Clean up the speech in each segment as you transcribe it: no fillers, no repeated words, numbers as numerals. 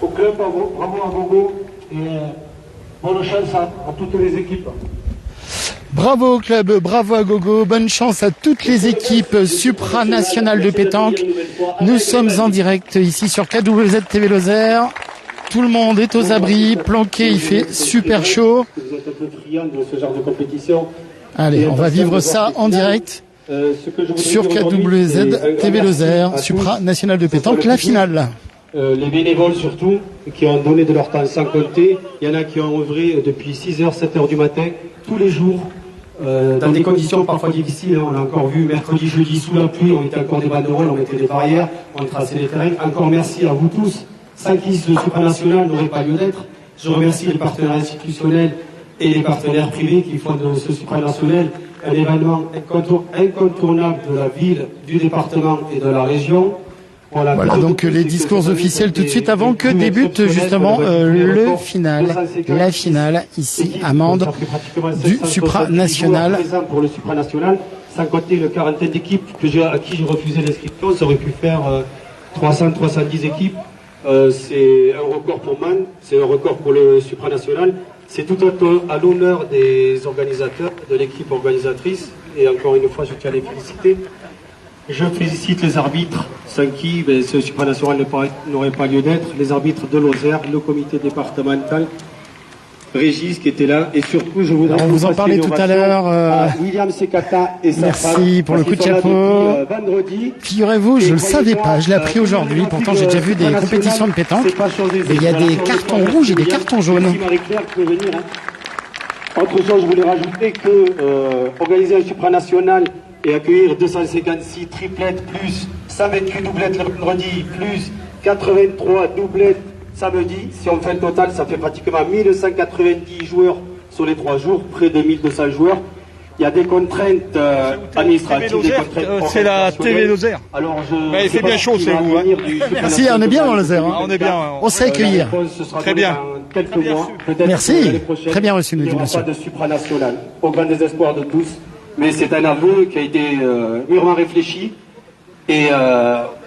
au club, bravo à Gogo et bonne chance à toutes les équipes. Bravo au club, bravo à Gogo, bonne chance à toutes les équipes supranationales de pétanque. Nous sommes en direct ici sur KWZ TV Lozère. Tout le monde est aux abris, planqué, il fait super chaud. Vous êtes un peu friand de ce genre de compétition. Allez, on va vivre ça en direct sur KWZ TV Lozère, supranationale de pétanque, la finale. Les bénévoles surtout, qui ont donné de leur temps sans compter. Il y en a qui ont œuvré depuis 6h, 7h du matin, tous les jours. Dans des conditions parfois difficiles, on l'a encore vu mercredi, jeudi, sous la pluie, on mettait encore des banderoles, on mettait des barrières, on traçait les terrains. Encore merci à vous tous, sans qui ce supranational n'aurait pas lieu d'être. Je remercie les partenaires institutionnels et les partenaires privés qui font de ce supranational un événement incontournable de la ville, du département et de la région. Voilà, donc les discours officiels tout de suite avant que débute justement le final, la finale ici à Mende du supranational. Pour le supranational, sans compter le quarantaine d'équipes à qui j'ai refusé l'inscription, ça aurait pu faire 300-310 équipes. C'est un record pour Man, c'est un record pour le supranational. C'est tout à l'honneur des organisateurs, de l'équipe organisatrice, et encore une fois je tiens à les féliciter. Je félicite les arbitres, sans qui ce supranational n'aurait pas lieu d'être, les arbitres de Lozère, le comité départemental, Régis qui était là, et surtout je voudrais... On vous en parlait tout à l'heure. William Sekata et sa femme. Merci pour le coup de chapeau. Figurez-vous, je ne le savais pas, je l'ai appris aujourd'hui, pourtant j'ai déjà vu des compétitions de pétanque, et il y a des cartons rouges et des cartons jaunes. Autre chose, je voulais rajouter que organiser un supranational et accueillir 256 triplettes plus 128 doublettes le vendredi plus 83 doublettes samedi, si on fait le total, ça fait pratiquement 1190 joueurs sur les 3 jours, près de 1200 joueurs. Il y a des contraintes administratives, des contraintes c'est la TV Lozère. Alors il fait bien chaud, c'est vous. Merci, on est bien dans Lozère. On est bien. On sait accueillir. Très bien. Merci. Très bien reçu, nous dit monsieur. Il n'y aura pas de supranational, au grand désespoir de tous. Mais c'est un aveu qui a été mûrement réfléchi et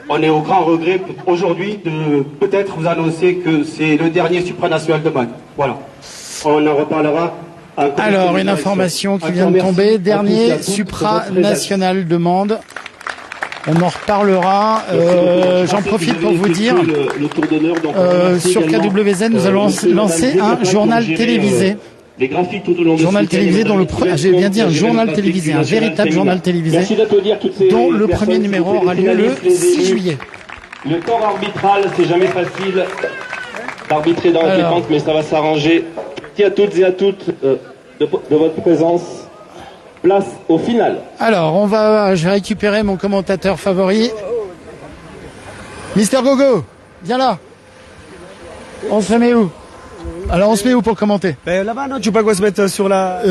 on est au grand regret aujourd'hui de peut-être vous annoncer que c'est le dernier supranational de Man. Voilà. On en reparlera. Alors, une information qui vient de tomber. Dernier supranational de Mende. On en reparlera. J'en profite pour vous dire, sur KWZ, nous allons lancer un journal télévisé. Les graphiques tout au long journal télévisé dont je viens de dire journal télévisé, un véritable journal télévisé, dont le premier numéro aura lieu le 6 juillet. Le corps arbitral, c'est jamais facile d'arbitrer dans la pétanque, mais ça va s'arranger. Merci à toutes et à toutes de votre présence. Place au final. Alors, je vais récupérer mon commentateur favori. Mister Gogo, viens là. On se met où? Alors on se met où pour commenter? Là-bas, non, tu peux pas se mettre sur la...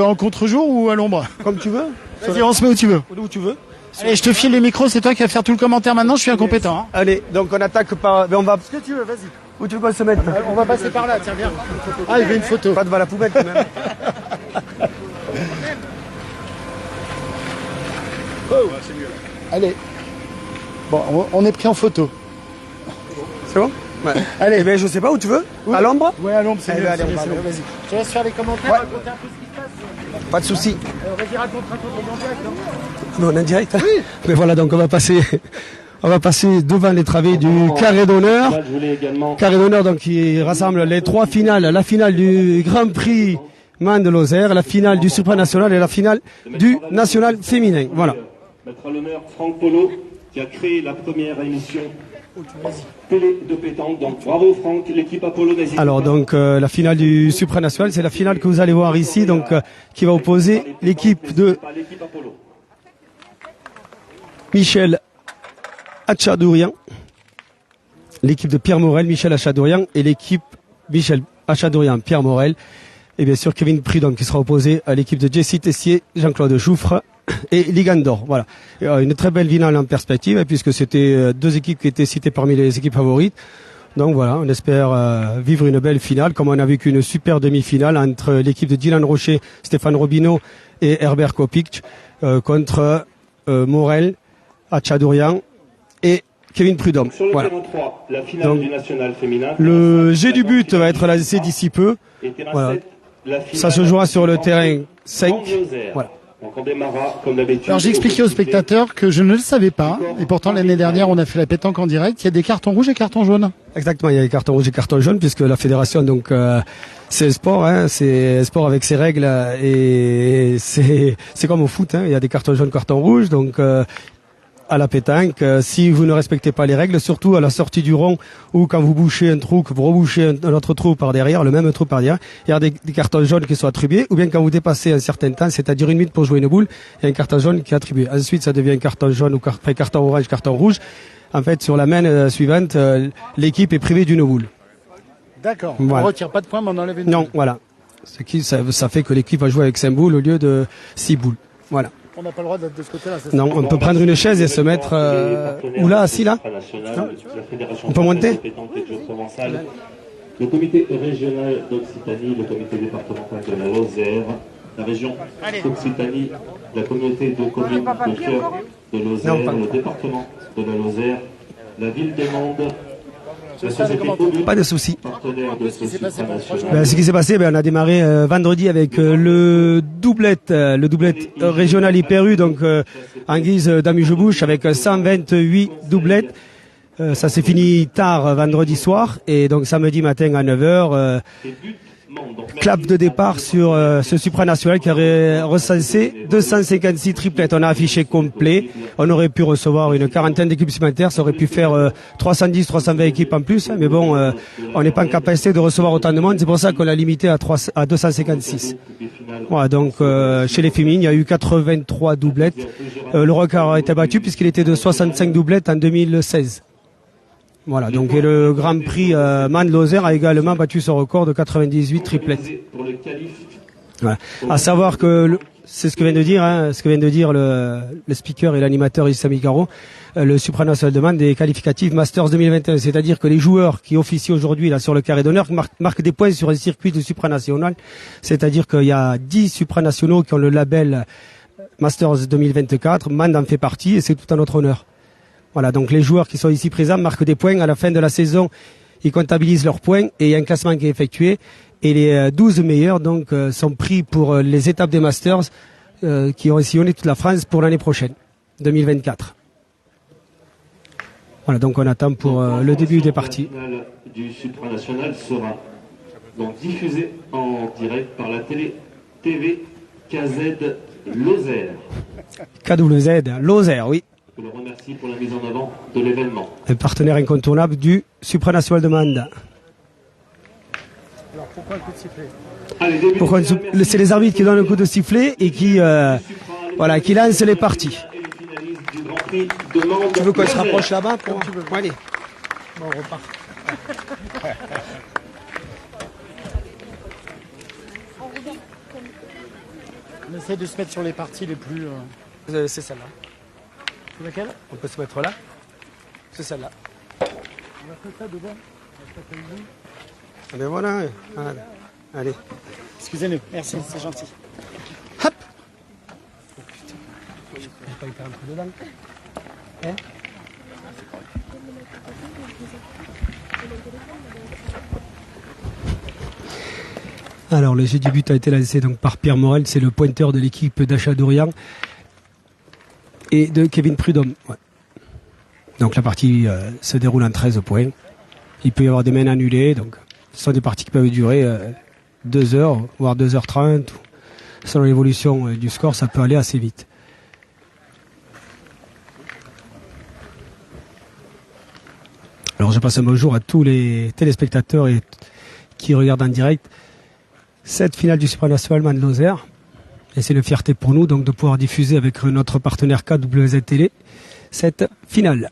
en contre-jour ou à l'ombre? Comme tu veux. Vas-y, on se met où tu veux. Où tu veux. Allez, je te file les micros, c'est toi qui vas faire tout le commentaire maintenant, je suis incompétent. Hein. Allez, donc on attaque par... on va... Ce que tu veux, vas-y. Où tu veux qu'on se mette? On va passer par là, tiens, viens. Ah, il veut une photo. Pas devant la poubelle quand même. Allez. Bon, on est pris en photo. C'est bon? Ouais. Allez, je sais pas où tu veux. À l'ombre? Ouais, à l'ombre, c'est mieux. Allez, vas-y. Je te laisse faire les commentaires, raconter un peu ce qui se passe. Pas de soucis. Vas-y, raconte en direct. Non, on est en direct. Oui. Mais voilà, donc on va passer devant les travées du carré d'honneur. Carré d'honneur donc qui rassemble les 3 finales, la finale du Grand Prix Man de Lozère, la finale du supranational et la finale du national féminin. Voilà. Mettre à l'honneur Franck Polo qui a créé la première émission télé de pétanque. Donc bravo Franck, l'équipe Apollo. Alors donc la finale du supranational, c'est la finale que vous allez voir ici, donc qui va opposer l'équipe de Michel Achadourian, l'équipe de Pierre Morel, Michel Achadourian, et l'équipe Michel Achadourian, Pierre Morel, et bien sûr Kevin Prudhomme qui sera opposé à l'équipe de Jessie Tessier, Jean-Claude Jouffre et Ligandor. Voilà, une très belle finale en perspective, puisque c'était 2 équipes qui étaient citées parmi les équipes favorites. Donc voilà, on espère vivre une belle finale, comme on a vécu une super demi-finale entre l'équipe de Dylan Rocher, Stéphane Robineau et Herbert Kopic contre Morel, Achadourian et Kevin Prudhomme. Sur le Voilà. terrain 3, la finale Donc, du national féminin. Le jet du but va être lancé d'ici peu. Et terrain Voilà. 7, la finale Ça se jouera sur le terrain 5. Mande-Lozère. Voilà. Donc on démarrera comme d'habitude. Alors j'ai expliqué aux spectateurs que je ne le savais pas, et pourtant l'année dernière on a fait la pétanque en direct, il y a des cartons rouges et cartons jaunes. Exactement, il y a les cartons rouges et cartons jaunes puisque la fédération donc c'est le sport, hein, c'est le sport avec ses règles et c'est comme au foot, hein, il y a des cartons jaunes, cartons rouges donc à la pétanque, si vous ne respectez pas les règles, surtout à la sortie du rond ou quand vous bouchez un trou, que vous rebouchez un autre trou par derrière, le même trou par derrière, il y a des cartons jaunes qui sont attribués, ou bien quand vous dépassez un certain temps, c'est-à-dire 1 minute pour jouer une boule, il y a un carton jaune qui est attribué. Ensuite, ça devient un carton jaune ou carton orange, carton rouge. En fait, sur la main suivante, l'équipe est privée d'une boule. D'accord, Voilà. on retire pas de points mais on enlève une Non, boule. voilà. Ça fait que l'équipe va jouer avec 5 boules au lieu de 6 boules. Voilà. On n'a pas le droit d'être de ce côté-là, c'est ça? Non, on peut prendre une chaise et se mettre ou là, assis là. On peut monter. Le comité régional d'Occitanie, le comité départemental de la Lozère, la région Occitanie, la communauté de communes de cœur de Lozère, le département de la Lozère, la ville de Mende, la société commune, Pas de souci. partenaire de ce supranational. Ben, ce qui s'est passé, on a démarré vendredi avec le doublette régional Hyper-U, donc en guise d'amuse-bouche avec 128 doublettes. Ça s'est fini tard vendredi soir et donc samedi matin à 9h, clap de départ sur ce supranational qui aurait recensé 256 triplettes. On a affiché complet. On aurait pu recevoir une quarantaine d'équipes supplémentaires. Ça aurait pu faire 310, 320 équipes en plus. Mais bon, on n'est pas en capacité de recevoir autant de monde. C'est pour ça qu'on l'a limité à 256. Voilà, donc chez les féminines, il y a eu 83 doublettes. Le record a été battu puisqu'il était de 65 doublettes en 2016. Voilà, donc et le Grand Prix Mande-Lozère a également battu son record de 98 triplettes. Voilà. À savoir que c'est ce que vient de dire, le speaker et l'animateur Issa Migaro, le supranational de Mende des qualificatifs Masters 2021, c'est-à-dire que les joueurs qui officient aujourd'hui là sur le carré d'honneur marquent des points sur un circuit de supranational, c'est-à-dire qu'il y a 10 supranationaux qui ont le label Masters 2024, Mende en fait partie et c'est tout à notre honneur. Voilà, donc les joueurs qui sont ici présents marquent des points. À la fin de la saison, ils comptabilisent leurs points et il y a un classement qui est effectué. Et les 12 meilleurs donc sont pris pour les étapes des Masters qui ont sillonné toute la France pour l'année prochaine, 2024. Voilà, donc on attend pour le début des parties. La finale du supranational sera donc diffusée en direct par la télé TV KZ Lozère. KWZ, Lozère, oui. Je le remercie pour la mise en avant de l'événement. Un partenaire incontournable du supranational de Mende. Alors pourquoi le coup de sifflet? Allez, début Pourquoi de finale, merci. c'est les arbitres qui donnent le coup de sifflet et qui qui lancent les parties. Et les finalistes du Grand Prix de Mende. Tu veux qu'on se rapproche là-bas pour... Allez. Bon, on repart. On essaie de se mettre sur les parties les plus... C'est celle-là. C'est laquelle? On peut se mettre là. C'est celle-là. On va faire ça devant. Ah ben voilà. Allez. Excusez-nous, merci, c'est gentil. Hop. Oh putain. J'ai pas hyper un peu dedans. Hein? Alors le jeu du but a été lancé donc par Pierre Morel, c'est le pointeur de l'équipe d'Achadourian et de Kevin Prudhomme. Ouais. Donc la partie se déroule en 13 points. Il peut y avoir des mains annulées, donc ce sont des parties qui peuvent durer 2 heures, voire 2h30. Selon l'évolution du score, ça peut aller assez vite. Alors je passe un bonjour à tous les téléspectateurs qui regardent en direct cette finale du supranational Mande-Lozère. Et c'est une fierté pour nous donc de pouvoir diffuser avec notre partenaire KWZ Télé cette finale.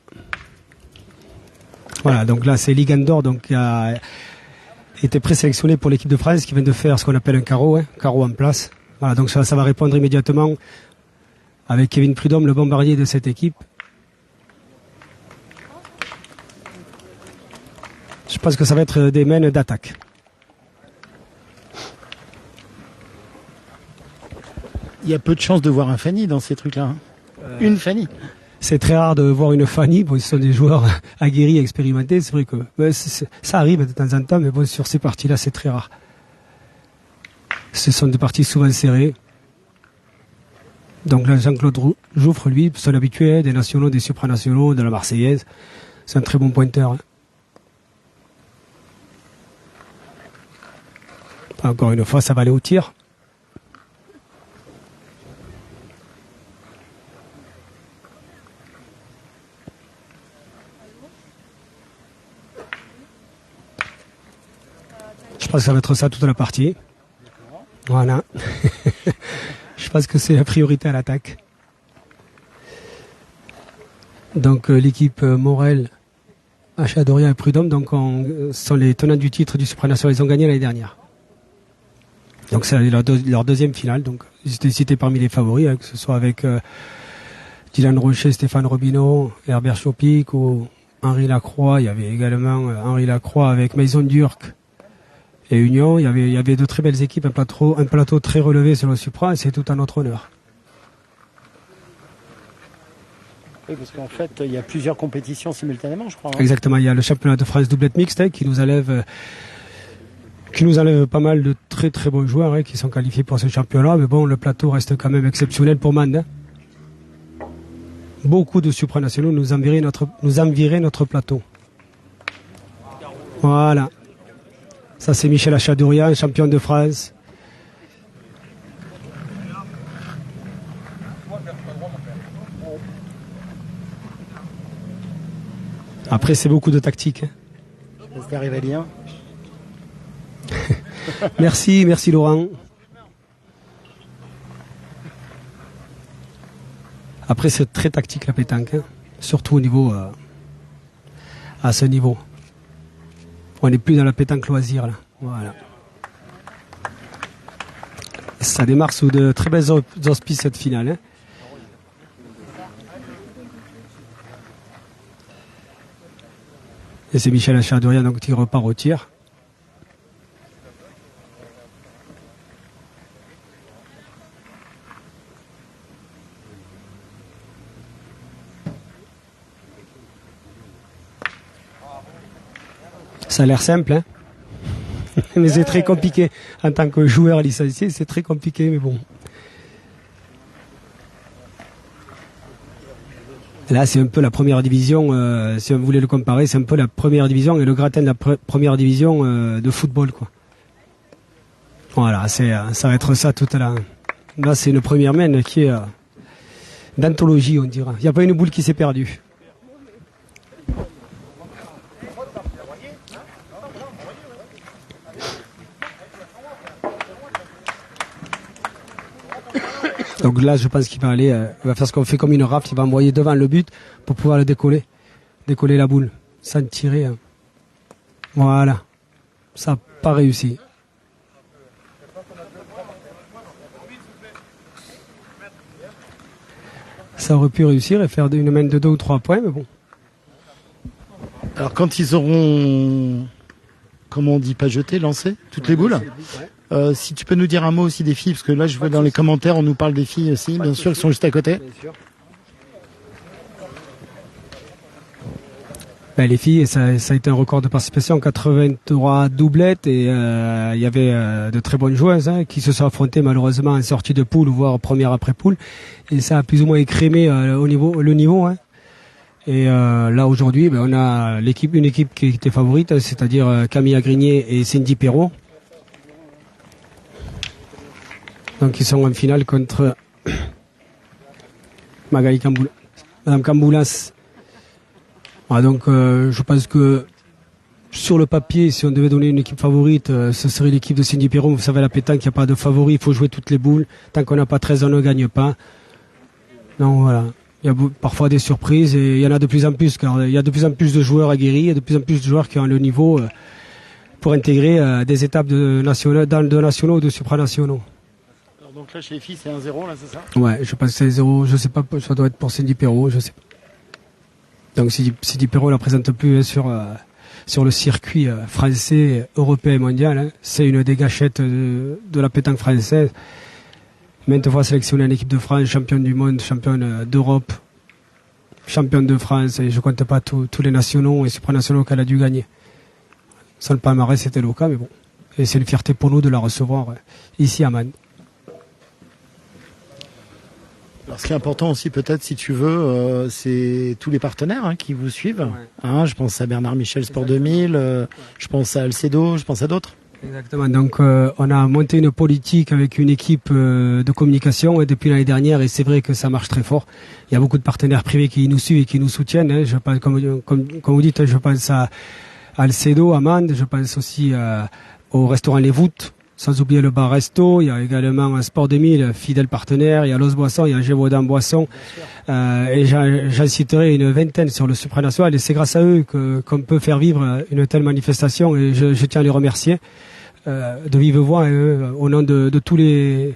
Voilà, donc là c'est Ligue Andorre donc qui a été présélectionné pour l'équipe de France qui vient de faire ce qu'on appelle un carreau, carreau en place. Voilà, donc ça va répondre immédiatement avec Kevin Prudhomme, le bombardier de cette équipe. Je pense que ça va être des mains d'attaque. Il y a peu de chances de voir un Fanny dans ces trucs-là. Hein. Une Fanny. c'est très rare de voir une Fanny. Bon, ce sont des joueurs aguerris, expérimentés. C'est vrai que ça arrive de temps en temps, mais bon, sur ces parties-là, c'est très rare. Ce sont des parties souvent serrées. Donc là, Jean-Claude Jouffre, lui, son habitué des nationaux, des supranationaux, de la Marseillaise. C'est un très bon pointeur. Encore une fois, ça va aller au tir. Je pense que ça va être ça toute la partie. Voilà. Je pense que c'est la priorité à l'attaque. Donc l'équipe Morel, Achadoria et Prud'homme sont les tenants du titre du supranational. Ils ont gagné l'année dernière. Donc c'est leur deuxième finale. Donc ils étaient cités parmi les favoris, que ce soit avec Dylan Rocher, Stéphane Robineau, Herbert Chopic ou Henri Lacroix. Il y avait également Henri Lacroix avec Maison Durk et Union. Il y avait de très belles équipes, un plateau très relevé sur le Supra, et c'est tout à notre honneur. Oui, parce qu'en fait, il y a plusieurs compétitions simultanément, je crois. Exactement, il y a le championnat de France doublette mixte qui nous enlève pas mal de très très bons joueurs qui sont qualifiés pour ce championnat, mais bon, le plateau reste quand même exceptionnel pour Mende. Beaucoup de supranationaux nous enviraient notre plateau. Voilà. Ça, c'est Michel Achadourian, champion de France. Après, c'est beaucoup de tactique. J'espère qu'il va bien. Merci Laurent. Après, c'est très tactique la pétanque, surtout au niveau, à ce niveau. On n'est plus dans la pétanque loisir là. Voilà. Ça démarre sous de très belles auspices cette finale. Et c'est Michel Achadourian donc qui repart au tir. Ça a l'air simple, hein. Mais c'est très compliqué. En tant que joueur licencié, c'est très compliqué, mais bon. Là, c'est un peu la première division, si on voulait le comparer, c'est un peu la première division et le gratin de la première division de football, quoi. Voilà, ça va être ça tout à l'heure. Là, c'est une première main qui est d'anthologie, on dira. Il n'y a pas une boule qui s'est perdue. Donc là, je pense qu'il va aller, il va faire ce qu'on fait comme une rafle, il va envoyer devant le but pour pouvoir le décoller la boule, sans tirer. Voilà, ça n'a pas réussi. Ça aurait pu réussir et faire une main de 2 ou 3 points, mais bon. Alors quand ils auront, comment on dit, pas jeté, lancé toutes les boules. Si tu peux nous dire un mot aussi des filles, parce que là je vois dans les commentaires on nous parle des filles aussi, bien sûr, qui sont juste à côté. Ben, les filles, ça a été un record de participation, 83 doublettes, et il y avait de très bonnes joueuses qui se sont affrontées malheureusement en sortie de poule, voire première après poule, et ça a plus ou moins écrémé le niveau. Et là aujourd'hui, on a une équipe qui était favorite, c'est-à-dire Camille Agrigné et Cindy Perrault. Donc ils sont en finale contre Magali Madame Camboulas. Ah, donc je pense que sur le papier, si on devait donner une équipe favorite, ce serait l'équipe de Cindy Perrault. Vous savez, la pétanque, il n'y a pas de favori, il faut jouer toutes les boules. Tant qu'on n'a pas 13, on ne gagne pas. Donc voilà, il y a parfois des surprises et il y en a de plus en plus, car il y a de plus en plus de joueurs aguerris et de plus en plus de joueurs qui ont le niveau pour intégrer des étapes de nationaux ou de supranationaux. Donc là, chez les filles, c'est 1-0, là, c'est ça? Ouais, je pense que c'est 0, je sais pas, ça doit être pour Cindy Perrault, je sais pas. Donc Cindy Perrault la présente plus sur le circuit français, européen et mondial. C'est une des gâchettes de la pétanque française. Maintes fois sélectionnée en équipe de France, championne du monde, championne d'Europe. championne de France, et je compte pas tous les nationaux et supranationaux qu'elle a dû gagner. Son palmarès, c'était le cas, mais bon. Et c'est une fierté pour nous de la recevoir ici à Man. Alors, ce qui est important aussi, peut-être, si tu veux, c'est tous les partenaires qui vous suivent. Ouais. Je pense à Bernard Michel Sport 2000, je pense à Alcedo, je pense à d'autres. Exactement. Donc, on a monté une politique avec une équipe de communication depuis l'année dernière, et c'est vrai que ça marche très fort. Il y a beaucoup de partenaires privés qui nous suivent et qui nous soutiennent. Je pense, comme vous dites, je pense à Alcedo, à Mende, je pense aussi au restaurant Les Voûtes, sans oublier le bar Resto. Il y a également Sport 2000, fidèle partenaire. Il y a Los Boissons, il y a Gévaudan Boisson. Et j'en citerai une vingtaine sur le supranational. Et c'est grâce à eux qu'on peut faire vivre une telle manifestation. Et je tiens à les remercier de vive voix. Au nom de tous les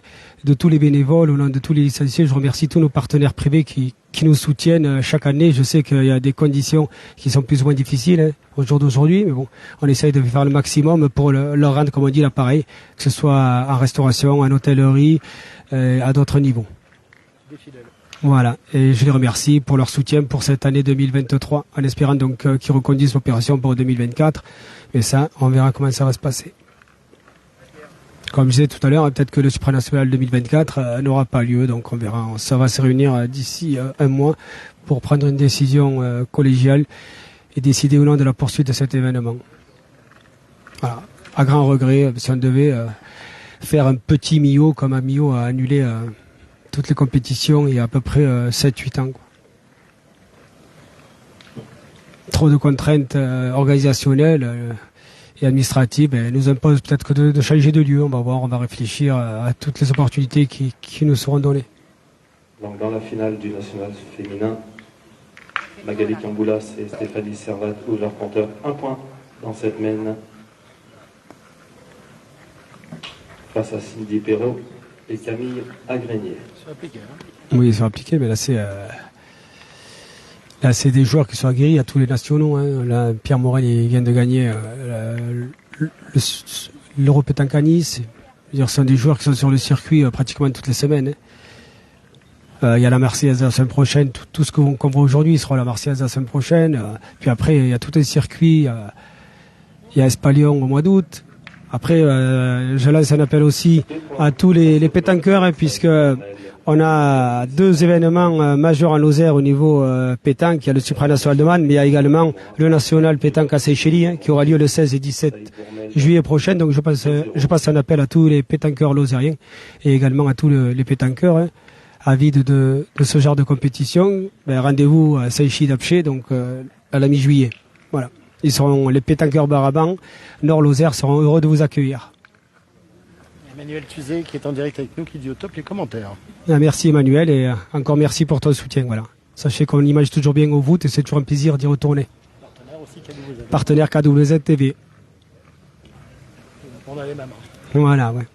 bénévoles, au nom de tous les licenciés, je remercie tous nos partenaires privés qui nous soutiennent chaque année. Je sais qu'il y a des conditions qui sont plus ou moins difficiles au jour d'aujourd'hui, mais bon, on essaye de faire le maximum pour leur rendre, comme on dit, l'appareil, que ce soit en restauration, en hôtellerie, à d'autres niveaux. Voilà, et je les remercie pour leur soutien pour cette année 2023, en espérant donc qu'ils reconduisent l'opération pour 2024. Et ça, on verra comment ça va se passer. Comme je disais tout à l'heure, peut-être que le supranational 2024 n'aura pas lieu, donc on verra. Ça va se réunir d'ici un mois pour prendre une décision collégiale et décider ou non de la poursuite de cet événement. Voilà. À grand regret, si on devait faire un petit Millau, comme un Millau a annulé toutes les compétitions il y a à peu près 7-8 ans. Quoi. Trop de contraintes organisationnelles et administratives nous imposent peut-être que de changer de lieu. On va voir, on va réfléchir à toutes les opportunités qui nous seront données. Donc dans la finale du national féminin, Magali Camboulas et Stéphanie Servat ouvrent leur compteur 1 point dans cette mène face à Cindy Perrault et Camille Agrenier. Oui, ils sont appliqués, mais là c'est des joueurs qui sont aguerris à tous les nationaux. Là, Pierre Morel, il vient de gagner l'Euro Pétanque à Nice. Ce sont des joueurs qui sont sur le circuit pratiquement toutes les semaines. Il y a la Marseillaise la semaine prochaine. Tout ce qu'on voit aujourd'hui, il sera la Marseillaise la semaine prochaine. Puis après, il y a tout un circuit. Il y a Espalion au mois d'août. Après, je lance un appel aussi à tous les pétanqueurs, puisque on a 2 événements majeurs en Lozère au niveau pétanque. Il y a le supranational de Man, mais il y a également le national pétanque à Seychelles qui aura lieu le 16 et 17 juillet prochain. Donc je passe un appel à tous les pétanqueurs lozériens et également à tous les pétanqueurs avides de ce genre de compétition. Rendez-vous à Seychelles-Apché, donc à la mi-juillet. Voilà. Les pétanqueurs Baraban, Nord-Lozère seront heureux de vous accueillir. Emmanuel Tuzet qui est en direct avec nous, qui dit au top les commentaires. Merci Emmanuel, et encore merci pour ton soutien. Voilà. Sachez qu'on image toujours bien au voûtes et c'est toujours un plaisir d'y retourner. Partenaire aussi KWZ. Partenaire KWZ TV. On a les mamans. Voilà, ouais.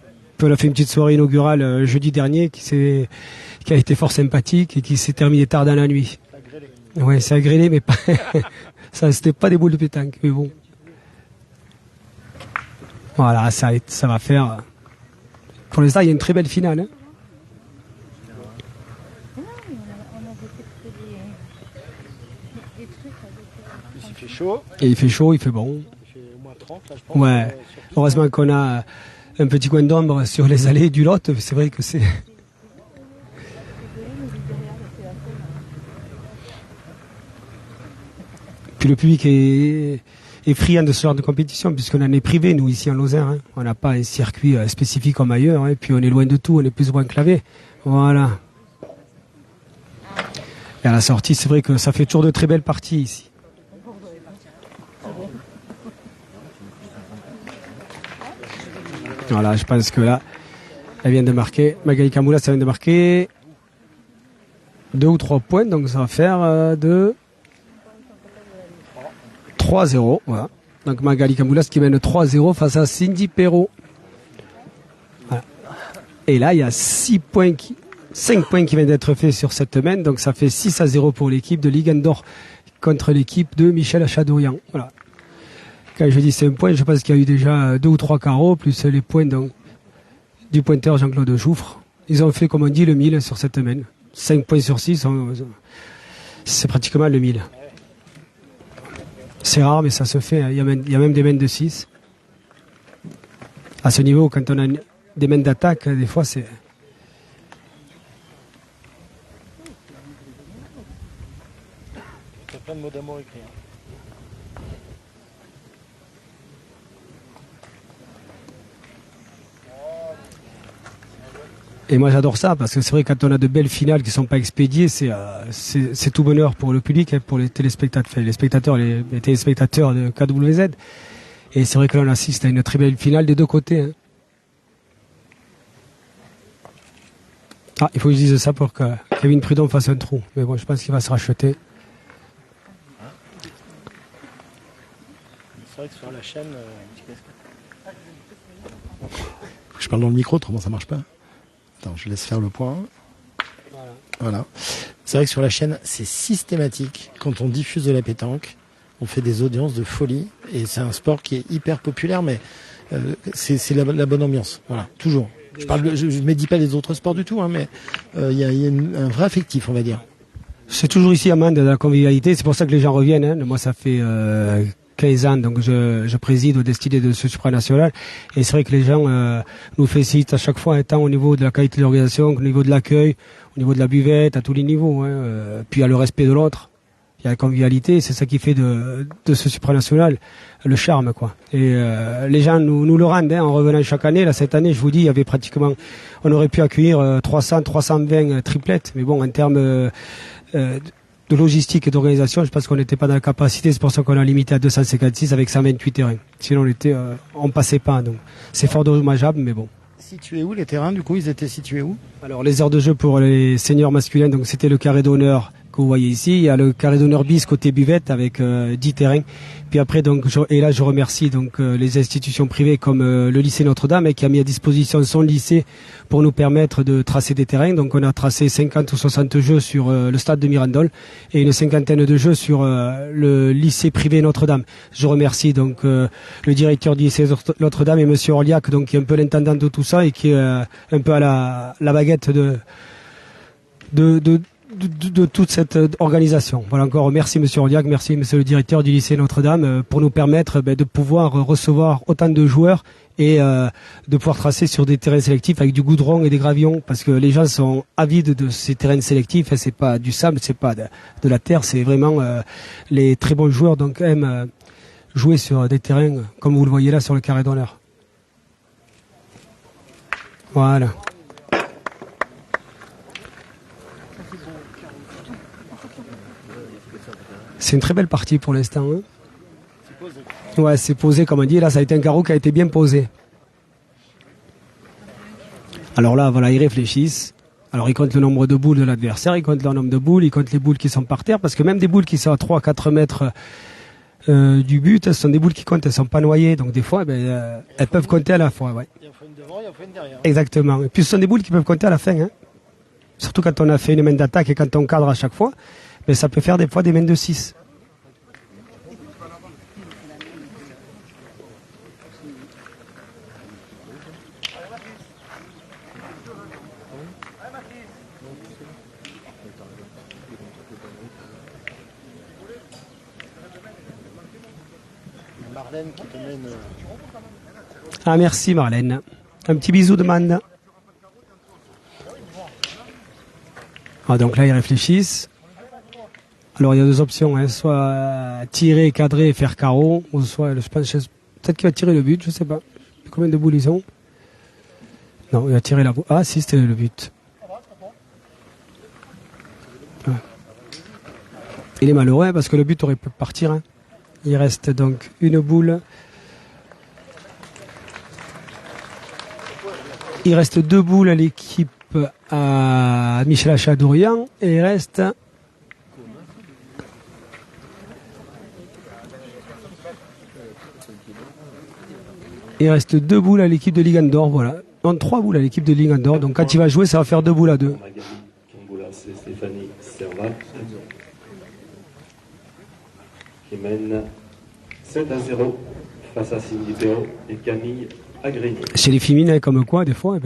On a fait une petite soirée inaugurale jeudi dernier qui a été fort sympathique et qui s'est terminée tard dans la nuit. Ouais, c'est agréé, mais pas ça, c'était pas des boules de pétanque, mais bon. Voilà, ça va faire. Pour l'instant, il y a une très belle finale. Il fait chaud. Et il fait chaud, il fait bon. Il fait au moins 30, là, je pense. Ouais. Heureusement qu'on a un petit coin d'ombre sur les allées du Lot. C'est vrai que c'est. Puis le public est friand de ce genre de compétition, puisqu'on en est privé, nous, ici en Lozère. On n'a pas un circuit spécifique comme ailleurs, et puis on est loin de tout, on est plus ou moins enclavé. Voilà. Et à la sortie, c'est vrai que ça fait toujours de très belles parties ici. Voilà, je pense que là, elle vient de marquer. Magali Camboulas, ça vient de marquer 2 ou 3 points, donc ça va faire de 3-0, voilà. Donc Magali Camboulas qui mène 3-0 face à Cindy Perrault. Voilà. Et là, il y a 5 points qui viennent d'être faits sur cette semaine, donc ça fait 6-0 pour l'équipe de Ligue d'Or contre l'équipe de Michel Achadourian. Voilà. Quand je dis 5 points, je pense qu'il y a eu déjà 2 ou 3 carreaux, plus les points donc, du pointeur Jean-Claude Jouffre. Ils ont fait, comme on dit, le 1000 sur cette semaine. 5 points sur 6, C'est pratiquement le 1000. C'est rare, mais ça se fait. Il y a même des mènes de 6. À ce niveau, quand on a des mènes d'attaque, des fois, c'est... Il y a plein de mots d'amour écrits. Et moi j'adore ça parce que c'est vrai quand on a de belles finales qui sont pas expédiées, c'est tout bonheur pour le public, pour les téléspectateurs, les téléspectateurs de KWZ. Et c'est vrai que là on assiste à une très belle finale des deux côtés. Hein. Ah, il faut que je dise ça pour que Kevin Prudhomme fasse un trou. Mais bon, je pense qu'il va se racheter. C'est vrai que sur la chaîne... Je parle dans le micro, autrement ça marche pas. Attends, je laisse faire le point. Voilà. C'est vrai que sur la chaîne, c'est systématique. Quand on diffuse de la pétanque, on fait des audiences de folie. Et c'est un sport qui est hyper populaire, mais c'est la bonne ambiance. Voilà, toujours. Je ne médis pas les autres sports du tout, hein, mais il y a un vrai affectif, on va dire. C'est toujours ici à Mende, de la convivialité. C'est pour ça que les gens reviennent. Hein. Moi, ça fait 15 ans, donc je préside au destiné de ce supranational. Et c'est vrai que les gens nous félicitent à chaque fois, tant au niveau de la qualité de l'organisation, au niveau de l'accueil, au niveau de la buvette, à tous les niveaux. Hein. Puis il y a le respect de l'autre. Il y a la convivialité, c'est ça qui fait de ce supranational le charme, quoi. Et les gens nous le rendent, hein, en revenant chaque année. Là, cette année, je vous dis, il y avait pratiquement, on aurait pu accueillir 320 triplettes, mais bon, en termes de logistique et d'organisation, je pense qu'on n'était pas dans la capacité. C'est pour ça qu'on a limité à 256 avec 128 terrains. Sinon, on passait pas. Donc, c'est fort dommageable, mais bon. Situés où les terrains, du coup, ils étaient situés où? Alors, les aires de jeu pour les seniors masculins, donc c'était le carré d'honneur que vous voyez ici. Il y a le carré d'honneur bis côté buvette avec 10 terrains. Puis après, donc, je remercie donc les institutions privées comme le lycée Notre-Dame, qui a mis à disposition son lycée pour nous permettre de tracer des terrains. Donc, on a tracé 50 ou 60 jeux sur le stade de Mirandol et une cinquantaine de jeux sur le lycée privé Notre-Dame. Je remercie donc le directeur du lycée Notre-Dame et Monsieur Orliac, donc qui est un peu l'intendant de tout ça et qui est un peu à la baguette de toute cette organisation. Voilà, encore merci Monsieur Orliac, merci Monsieur le directeur du lycée Notre-Dame pour nous permettre de pouvoir recevoir autant de joueurs et de pouvoir tracer sur des terrains sélectifs avec du goudron et des gravillons, parce que les gens sont avides de ces terrains sélectifs. C'est pas du sable, c'est pas de la terre, c'est vraiment les très bons joueurs donc aiment jouer sur des terrains comme vous le voyez là sur le carré d'honneur. Voilà. C'est une très belle partie pour l'instant. Hein. Ouais, c'est posé comme on dit. Là, ça a été un carreau qui a été bien posé. Alors là, voilà, ils réfléchissent. Alors, ils comptent le nombre de boules de l'adversaire, ils comptent le nombre de boules, ils comptent les boules qui sont par terre, parce que même des boules qui sont à 3-4 mètres du but, ce sont des boules qui comptent, elles ne sont pas noyées. Donc, des fois, elles peuvent compter à la fois. Ouais. Il y en faut une devant, il y en faut une derrière. Exactement. Et puis, ce sont des boules qui peuvent compter à la fin. Hein. Surtout quand on a fait une main d'attaque et quand on cadre à chaque fois. Mais ça peut faire des fois des mains de 6. Marlène qui te mène... Ah, merci Marlène. Un petit bisou de Mande. Ah, donc là, ils réfléchissent. Alors il y a deux options, hein, soit tirer, cadrer et faire carreau, ou soit je pense peut-être qu'il va tirer le but, je sais pas. Combien de boules ils ont? Non, il va tirer la boule. Ah si, c'était le but. Ouais. Il est malheureux hein, parce que le but aurait pu partir. Hein. Il reste donc une boule. Il reste 2 boules à l'équipe à Michel Achadourian et il reste... Il reste 2 boules à l'équipe de Ligandor, voilà. Non, 3 boules à l'équipe de Ligandor. Donc quand il va jouer, ça va faire 2 boules à 2. C'est Stéphanie Servat qui mène 7-0 face à Cindy Perrault et Camille Agrigny. Chez les féminins, comme quoi, des fois,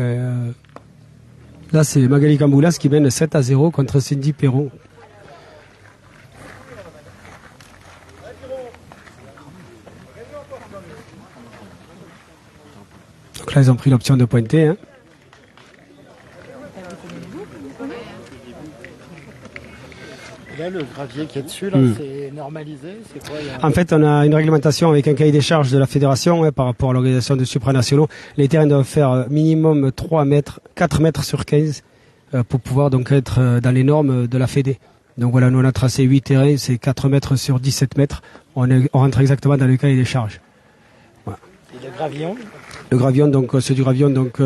là c'est Magali Camboulas qui mène 7-0 contre Cindy Perrault. Donc là, ils ont pris l'option de pointer. Hein. Là, le gravier qui est dessus, là, c'est normalisé. C'est quoi, En fait, on a une réglementation avec un cahier des charges de la fédération par rapport à l'organisation de supranationaux. Les terrains doivent faire minimum 4 mètres sur 15 pour pouvoir donc être dans les normes de la Fédé. Donc voilà, nous on a tracé 8 terrains, c'est 4 mètres sur 17 mètres. On rentre exactement dans le cahier des charges. Voilà. Et le gravillon? Le gravillon, donc c'est du gravillon donc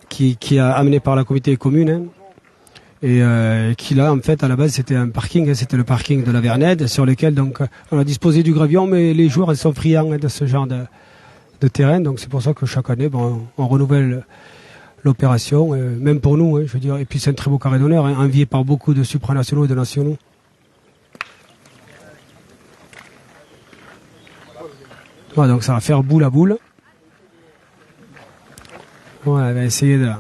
qui est amené par la communauté commune. Hein. Et qui là en fait à la base c'était un parking, c'était le parking de la Vernède sur lequel donc on a disposé du gravillon, mais les joueurs ils sont friands de ce genre de terrain, donc c'est pour ça que chaque année on renouvelle l'opération, même pour nous, je veux dire. Et puis c'est un très beau carré d'honneur, envié par beaucoup de supranationaux et de nationaux. Voilà, donc ça va faire boule à boule. Voilà, on va essayer de...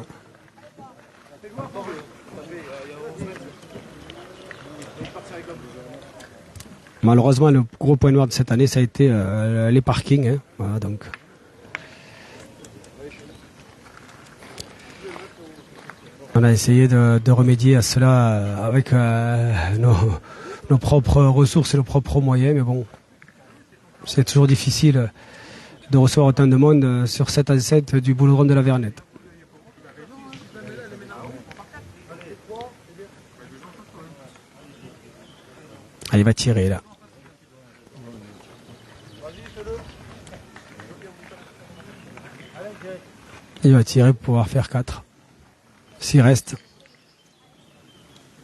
Malheureusement, le gros point noir de cette année, ça a été les parkings. Hein. Voilà, donc. On a essayé de remédier à cela avec nos propres ressources et nos propres moyens, mais bon, c'est toujours difficile de recevoir autant de monde sur 7 à 7 du boulodrome de la Vernède. Ah, il va tirer là. Il va tirer pour pouvoir faire 4. S'il reste.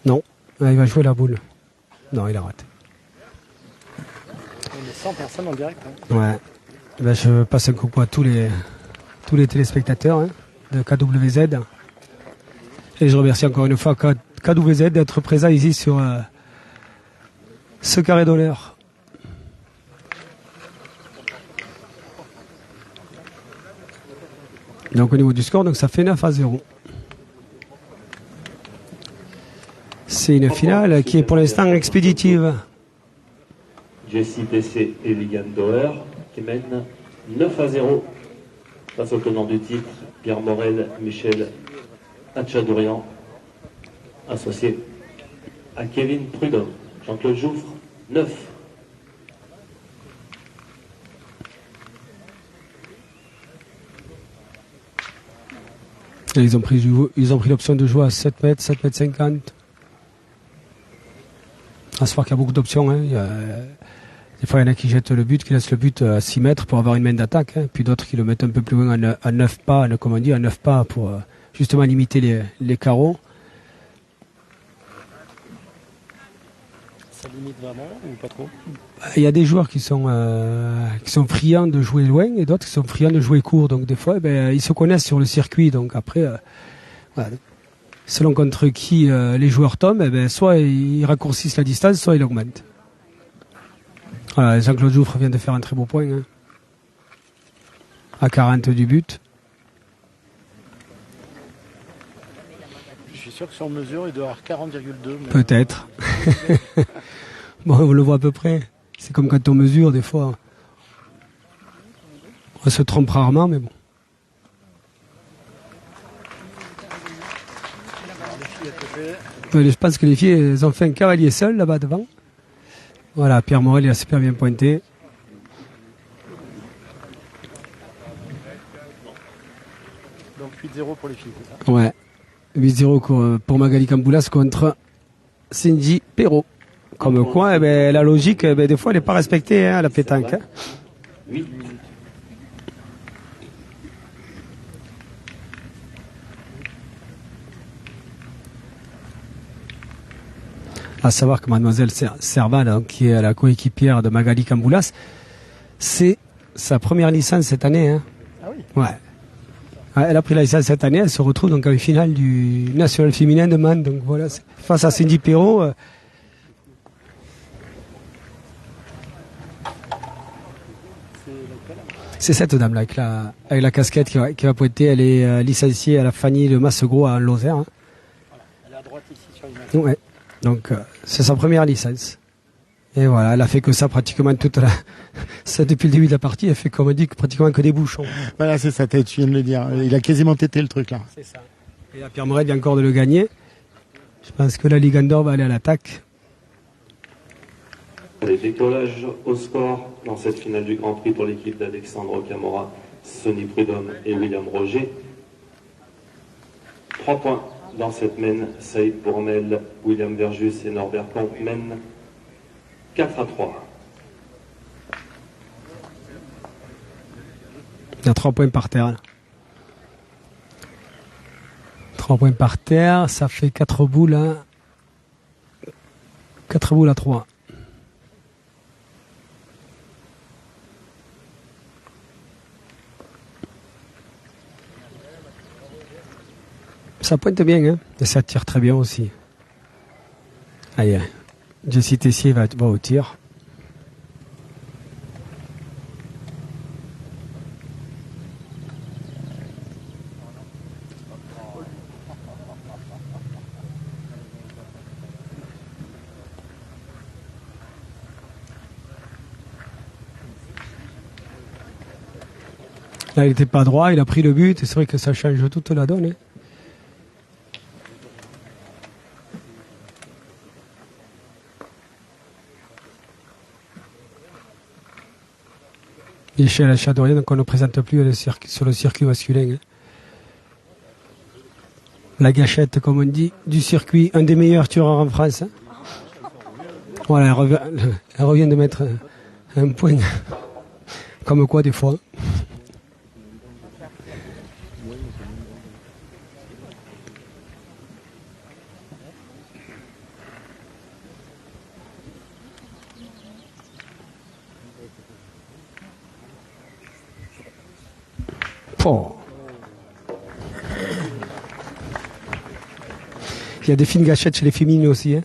Non. Ah, il va jouer la boule. Non, il a raté. On est 100 personnes en direct. Hein. Ouais. Ben, je passe un coucou à tous les téléspectateurs de KWZ. Et je remercie encore une fois KWZ d'être présent ici sur ce carré d'honneur. Donc au niveau du score, donc ça fait 9-0. C'est une finale qui est pour l'instant expéditive. Jessie Tessé et Ligan Doer qui mènent 9-0 face au tenant du titre, Pierre Morel, Michel Hachadourian, associé à Kevin Prudhomme. Jean-Claude Jouffre, 9. Et ils ont pris l'option de jouer à 7 mètres, 7 mètres 50. À savoir qu'il y a beaucoup d'options. Hein. Des fois, il y en a qui jettent le but, qui laissent le but à 6 mètres pour avoir une main d'attaque. Hein. Puis d'autres qui le mettent un peu plus loin à 9 pas, comme on dit, à 9 pas pour justement limiter les carreaux. Ça limite vraiment ou pas trop? Il y a des joueurs qui sont friands de jouer loin et d'autres qui sont friands de jouer court. Donc des fois, ils se connaissent sur le circuit. Donc après, voilà. Selon contre qui les joueurs tombent, soit ils raccourcissent la distance, soit ils l'augmentent. Voilà, Jean-Claude Jouffre vient de faire un très beau point. Hein. À 40 du but. Je suis sûr que sur mesure, il doit avoir 40,2. Mais... Peut-être. Bon, on le voit à peu près. C'est comme quand on mesure, des fois. On se trompe rarement, mais bon. Je pense que les filles, elles ont fait un cavalier seul là-bas devant. Voilà, Pierre Morel, il a super bien pointé. Donc 8-0 pour les filles, c'est ça? Ouais. 8-0 pour Magali Camboulas contre Cindy Perrault. Comme quoi, la logique, des fois, elle n'est pas respectée, la pétanque. Hein. 8. À savoir que mademoiselle Serval, qui est la coéquipière de Magali Camboulas, c'est sa première licence cette année. Hein. Ah oui. Ouais. Elle a pris la licence cette année, elle se retrouve donc en finale du national féminin de Man. Donc voilà, face à Cindy Perrault. C'est cette dame-là avec la casquette qui va pointer. Elle est licenciée à la Fanny de Massegros à Lozère. Hein. Elle est à droite ici sur l'image. Ouais. Donc c'est sa première licence. Et voilà, elle a fait que ça pratiquement toute la... Ça, depuis le début de la partie, elle fait, comme on dit, pratiquement que des bouchons. Voilà, c'est ça, tu viens de le dire. Il a quasiment tété le truc là. C'est ça. Et la Pierre Morel vient encore de le gagner. Je pense que la Ligue Andorre va aller à l'attaque. Allez, décollage au score dans cette finale du Grand Prix pour l'équipe d'Alexandre Camora, Sonny Prudhomme et William Roger. 3 points dans cette mène, Saïd Bourmel, William Verjus et Norbert Comp mènent 4-3. Il y a 3 points par terre. Là. 3 points par terre, ça fait 4 boules. Hein. 4 boules à 3. Ça pointe bien, hein, et ça tire très bien aussi. Allez, Jessie Tessier va au tir. Là, il n'était pas droit, il a pris le but, et c'est vrai que ça change toute la donne. Hein. Michel Achadorian, qu'on ne présente plus sur le circuit masculin. Hein. La gâchette, comme on dit, du circuit, un des meilleurs tireurs en France. Hein. Voilà, elle revient de mettre un point. Comme quoi, des fois. Oh. Il y a des fines gâchettes chez les féminines aussi. Hein.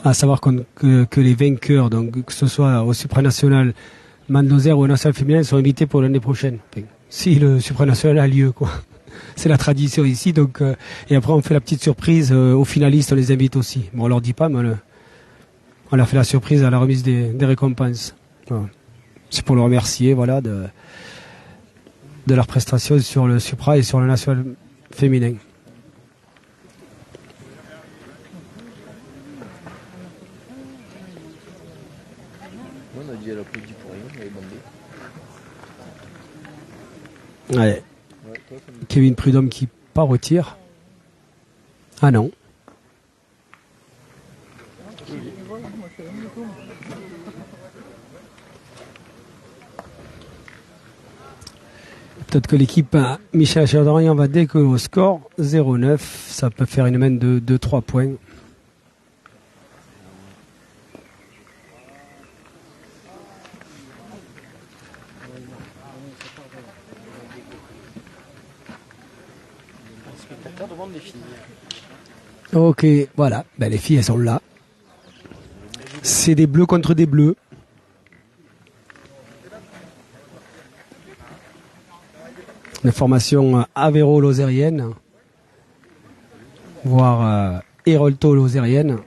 À savoir que les vainqueurs, donc que ce soit au supranational Mandozer ou au national féminin, sont invités pour l'année prochaine. Si le supranational a lieu, quoi. C'est la tradition ici. Donc, et après, on fait la petite surprise aux finalistes, on les invite aussi. Bon, on leur dit pas, mais on a fait la surprise à la remise des récompenses. Voilà. C'est pour le remercier, voilà, de leur prestation sur le Supra et sur le national féminin. On a dit elle applaudit pour rien, elle est bandée. Allez. Kevin Prudhomme qui part au tir. Ah non. Peut-être que l'équipe Michel Achadorian va décoller au score 0-9. Ça peut faire une mène de 3 points. Ok, voilà. Ben, les filles, elles sont là. C'est des bleus contre des bleus. Une formation avéro-lozérienne, voire hérolto-lozérienne,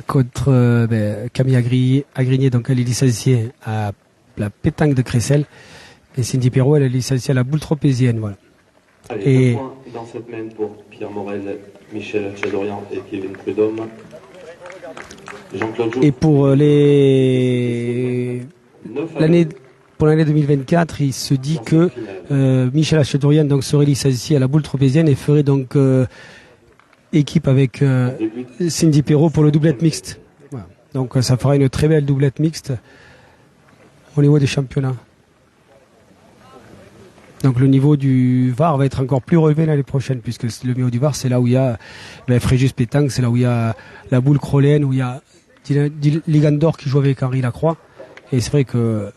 contre Camille Agrigné, donc elle est licenciée à la pétanque de Cressel, et Cindy Perrault, elle est licenciée à la boule tropézienne. Voilà. Allez, et 2 points dans cette mène pour Pierre Morel, Michel Achadorian et Kevin Prudhomme. Jean-Claude Joux. Et pour l'année 2024, il se dit que Michel Achadorian donc serait licencié à la boule tropézienne et ferait donc équipe avec Cindy Perrault pour le doublette mixte. Voilà. Donc ça fera une très belle doublette mixte au niveau des championnats. Donc le niveau du VAR va être encore plus relevé l'année prochaine, puisque le niveau du VAR, c'est là où il y a Fréjus Pétanque, c'est là où il y a la boule Crolène, où il y a Ligandor qui joue avec Henri Lacroix. Et c'est vrai que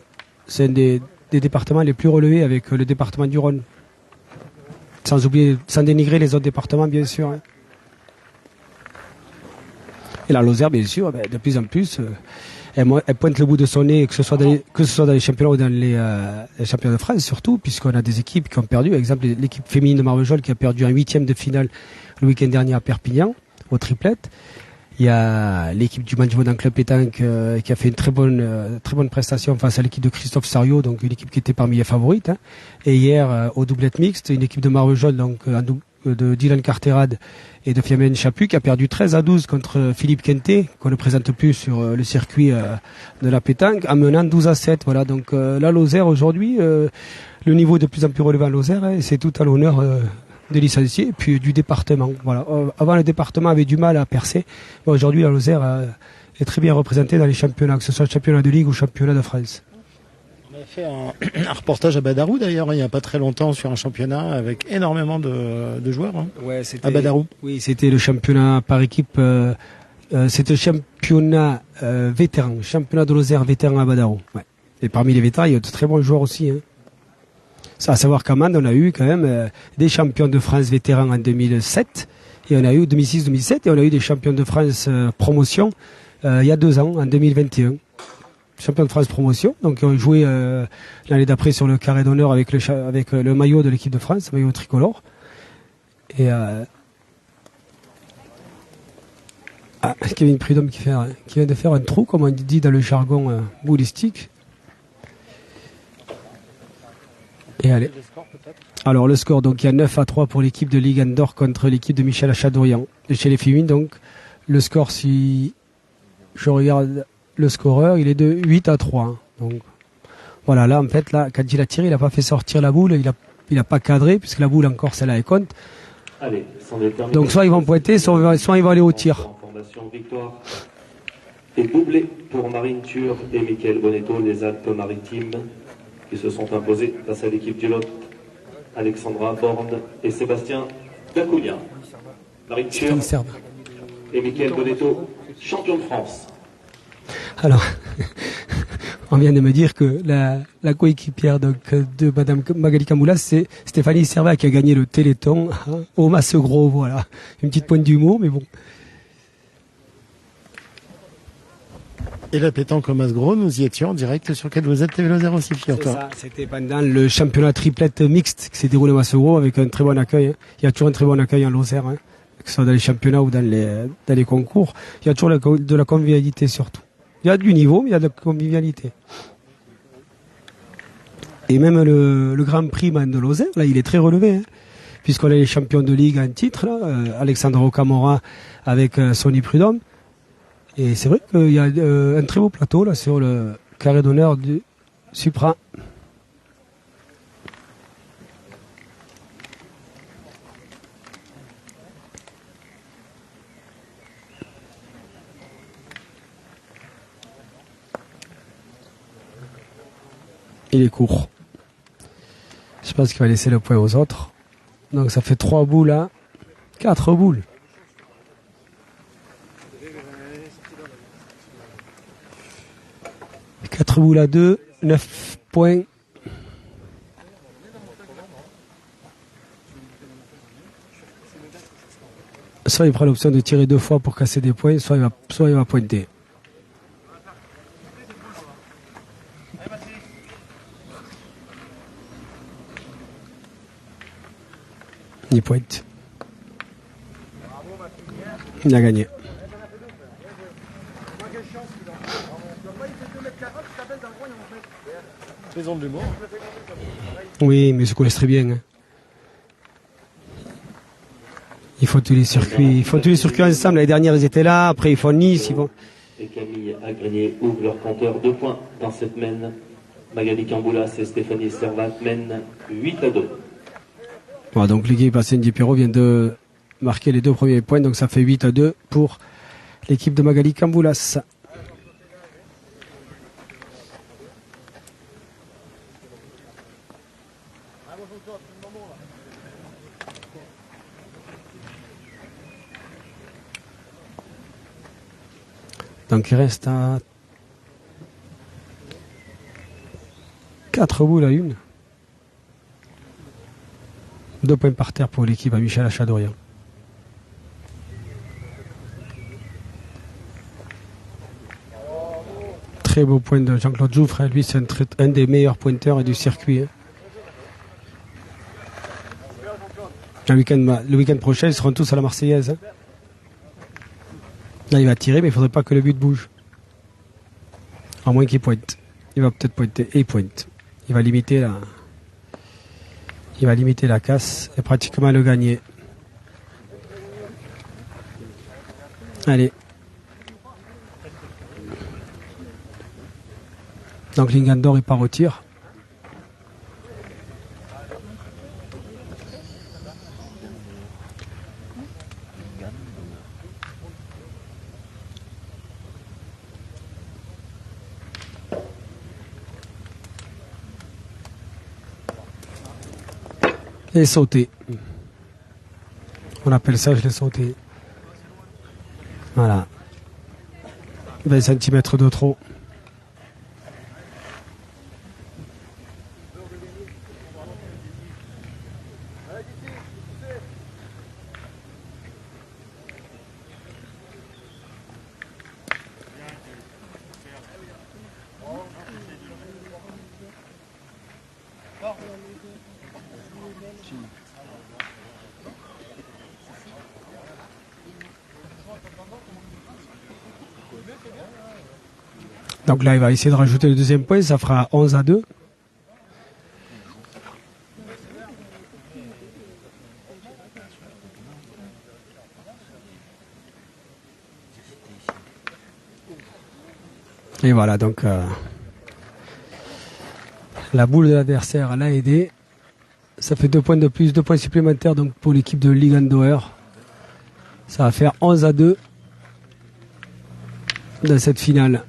c'est un des départements les plus relevés avec le département du Rhône. Sans dénigrer les autres départements, bien sûr. Hein. Et la Lozère, bien sûr, de plus en plus, elle pointe le bout de son nez, que ce soit dans les championnats ou dans les championnats de France surtout, puisqu'on a des équipes qui ont perdu. Par exemple, l'équipe féminine de Marvejols qui a perdu un 8e de finale le week-end dernier à Perpignan, au triplette. Il y a l'équipe du Manchevaudan Club Pétanque qui a fait une très bonne prestation face à l'équipe de Christophe Sariot, donc une équipe qui était parmi les favorites. Hein. Et hier, au doublette mixte, une équipe de Marvejols, donc de Dylan Carterade et de Fiamène Chaput, qui a perdu 13-12 contre Philippe Quenté, qu'on ne présente plus sur le circuit de la pétanque, en menant 12-7. Voilà, donc la Lozère aujourd'hui, le niveau est de plus en plus relevé à Lozère, hein, et c'est tout à l'honneur des licenciés et puis du département. Voilà. Avant, le département avait du mal à percer. Aujourd'hui, la Lozère est très bien représentée dans les championnats, que ce soit le championnat de Ligue ou le championnat de France. On a fait un reportage à Badarou d'ailleurs, il n'y a pas très longtemps, sur un championnat avec énormément de joueurs Ouais, à Badarou. Oui, c'était le championnat par équipe. C'était le championnat vétéran, championnat de Lozère vétéran à Badarou. Ouais. Et parmi les vétérans, il y a de très bons joueurs aussi. Hein. À savoir qu'à Mende, on a eu quand même des champions de France vétérans en 2007, et on a eu 2006-2007, et on a eu des champions de France promotion il y a 2 ans, en 2021. Champion de France promotion, donc ils ont joué l'année d'après sur le carré d'honneur avec le maillot de l'équipe de France, le maillot tricolore. Et Kevin Prudhomme qui vient de faire un trou, comme on dit dans le jargon boulistique. Et allez. Alors le score, donc il y a 9-3 pour l'équipe de Ligue Andorre contre l'équipe de Michel Achadourian. Et chez les féminines, donc le score, si je regarde le scoreur, il est de 8-3. Donc voilà, là en fait, là, quand il a tiré, il n'a pas fait sortir la boule, il a pas cadré, puisque la boule encore, celle-là, elle compte. Allez, donc soit ils vont pointer, soit ils vont aller au tir. Victoire et doublé pour Marine Thur et Mickaël Bonetto, les Alpes-Maritimes, qui se sont imposés face à l'équipe du Lot, Alexandra Borne et Sébastien Gacounia. Marine Thur et Mickaël Bonetto, champion de France. Alors, on vient de me dire que la coéquipière donc, de Madame Magali Camboulas, c'est Stéphanie Servat qui a gagné le Téléthon au Massegros. Voilà, une petite pointe d'humour, mais bon. Et la pétanque au Massegros, nous y étions en direct sur Cadvozet TV Lozère aussi, figure-toi. C'est ça, c'était pendant le championnat triplette mixte qui s'est déroulé au Massegros avec un très bon accueil. Hein. Il y a toujours un très bon accueil en Lozère, hein, que ce soit dans les championnats ou dans les concours. Il y a toujours de la convivialité surtout. Il y a du niveau, mais il y a de la convivialité. Et même le Grand Prix de Lozère, là, il est très relevé, hein, puisqu'on a les champions de Ligue en titre, là, Alexandre Ocamora avec Sonny Prudhomme. Et c'est vrai qu'il y a un très beau plateau là sur le carré d'honneur du Supra. Il est court. Je pense qu'il va laisser le point aux autres. Donc ça fait 3 boules à 4 boules. Quatre boules à 2, 9 points. Soit il prend l'option de tirer 2 fois pour casser des points, soit il va pointer. Il pointe. Il a gagné. Maison de l'humour. Oui, mais ils se connaissent très bien. Hein. Ils font tous les circuits. Ensemble. L'année dernière, ils étaient là. Après, ils font Nice. Et Camille Agrenier ouvrent leur compteur 2 points dans cette mène. Magali Camboulas et Stéphanie Servat mènent 8-2. Voilà, donc l'équipe Cindy Perrault vient de marquer les 2 premiers points. Donc ça fait 8-2 pour l'équipe de Magali Camboulas. Donc il reste à 4 boules à 1. 2 points par terre pour l'équipe à Michel Achadourian. Très beau point de Jean-Claude Jouffre. Hein. Lui, c'est un des meilleurs pointeurs du circuit. Hein. Le week-end prochain, ils seront tous à la Marseillaise. Hein. Là, il va tirer, mais il ne faudrait pas que le but bouge. À moins qu'il pointe. Il va peut-être pointer. Et il pointe. Il va limiter la casse et pratiquement le gagner. Allez. Donc Lingandor, il part au tir. Et sauter. On appelle ça, je l'ai sauté. Voilà. 20 cm de trop. Donc là, il va essayer de rajouter le deuxième point, ça fera 11-2. Et voilà, donc la boule de l'adversaire l'a aidé. Ça fait 2 points de plus, 2 points supplémentaires donc pour l'équipe de Lingandor. Ça va faire 11-2 dans cette finale.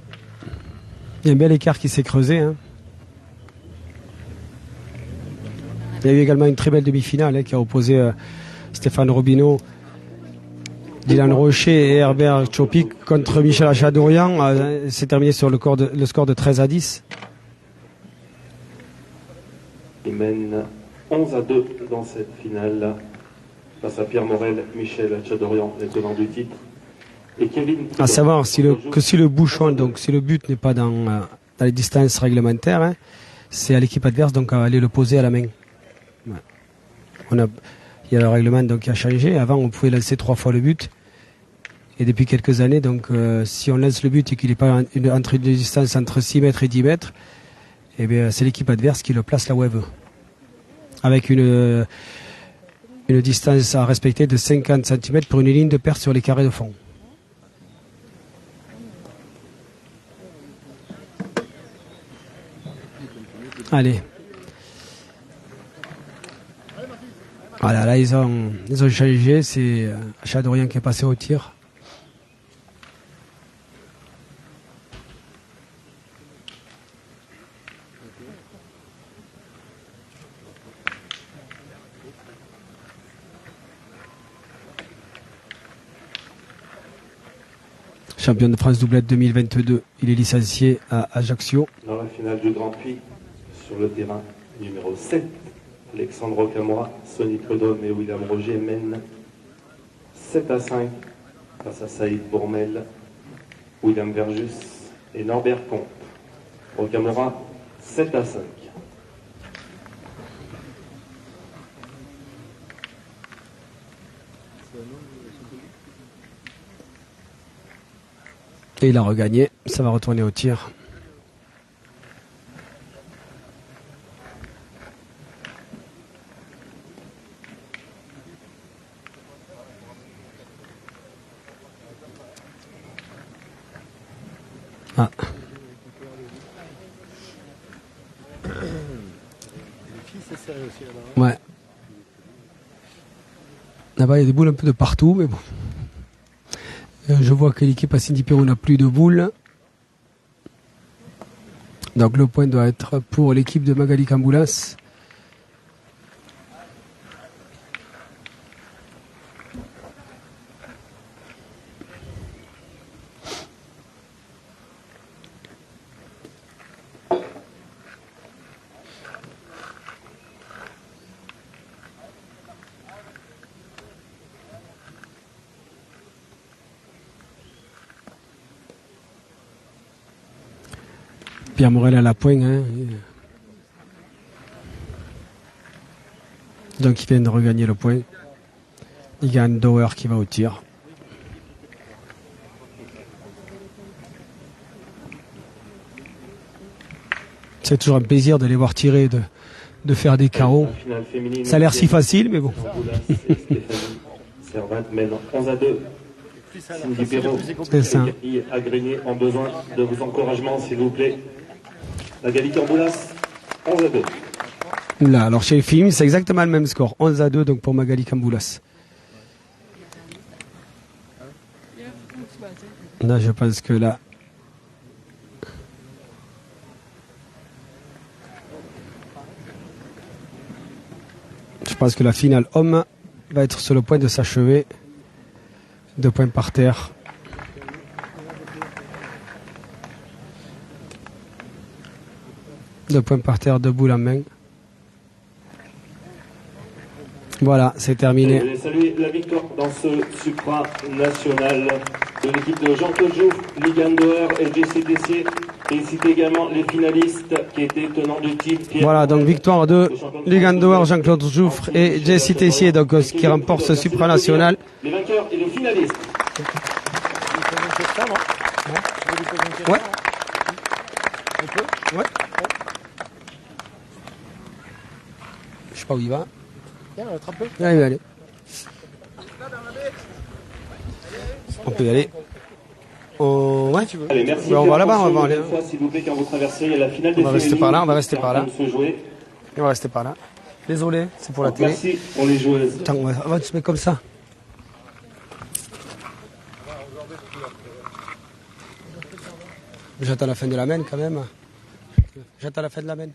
Il y a un bel écart qui s'est creusé. Hein. Il y a eu également une très belle demi-finale qui a opposé Stéphane Robineau, Dylan Rocher et Herbert Chopik contre Michel Achadourian. C'est terminé sur le score de 13-10. Il mène 11-2 dans cette finale face à Pierre Morel, Michel Achadourian, les tenants du titre. Et Kevin. À savoir si le bouchon, donc si le but n'est pas dans les distances réglementaires, hein, c'est à l'équipe adverse donc à aller le poser à la main. Ouais. Il y a le règlement donc qui a changé. Avant, on pouvait lancer 3 fois le but. Et depuis quelques années, donc si on lance le but et qu'il n'est pas entre une distance entre 6 mètres et 10 mètres, eh bien, c'est l'équipe adverse qui le place là où elle veut. Avec une distance à respecter de 50 cm pour une ligne de perte sur les carrés de fond. Allez. Voilà, là ils ont changé, c'est Achadourian qui est passé au tir. Champion de France doublette 2022, il est licencié à Ajaccio. Dans la finale du Grand Prix, sur le terrain numéro 7, Alexandre Camora, Sonny Prudhomme et William Roger mènent 7-5 face à Saïd Bourmel, William Verjus et Norbert Comte. Rocamora 7-5. Et il a regagné, ça va retourner au tir. Ah. Ouais. Là-bas, il y a des boules un peu de partout, mais bon. Je vois que l'équipe à Cindy Perrault n'a plus de boules. Donc le point doit être pour l'équipe de Magali Camboulas. Pierre Morel à la pointe. Hein. Donc il vient de regagner le point. Il gagne Dauer qui va au tir. C'est toujours un plaisir de les voir tirer, de faire des carreaux. Ça a l'air si facile, mais bon. Servante mène 11-2. Cindy Perrault C'est ça. et Agrigny ont besoin de vos encouragements, s'il vous plaît. Magali Camboulas, 11-2. Là, alors chez les films, c'est exactement le même score. 11-2 donc pour Magali Camboulas. Là, je pense que là. Je pense que la finale homme va être sur le point de s'achever. 2 points par terre. Deux points par terre, 2 boules en main. Voilà, c'est terminé. Je voulais saluer la victoire dans ce supranational de l'équipe de Jean-Claude Jouffre, Ligue Andor et JC Tessier. Et citer également les finalistes qui étaient tenants de titre. Voilà, donc victoire de Ligue Andor, Jean-Claude Jouffre et JC Tessier, donc qui remporte ce supranational. Les vainqueurs et les finalistes. Ouais. Ouais. Je sais pas où il va. Viens, attrape-le. Là, il va aller. On peut y aller. Oh, ouais. Allez, merci. On va là-bas, on va aller. S'il vous plaît, quand vous traversez, il y a la finale des On va rester par là, on va rester par là. Et On va rester par là. Désolé, c'est pour la télé. merci pour les joueuses. Attends, on va se mettre comme ça. J'attends la fin de la main quand même. J'attends la fin de la main.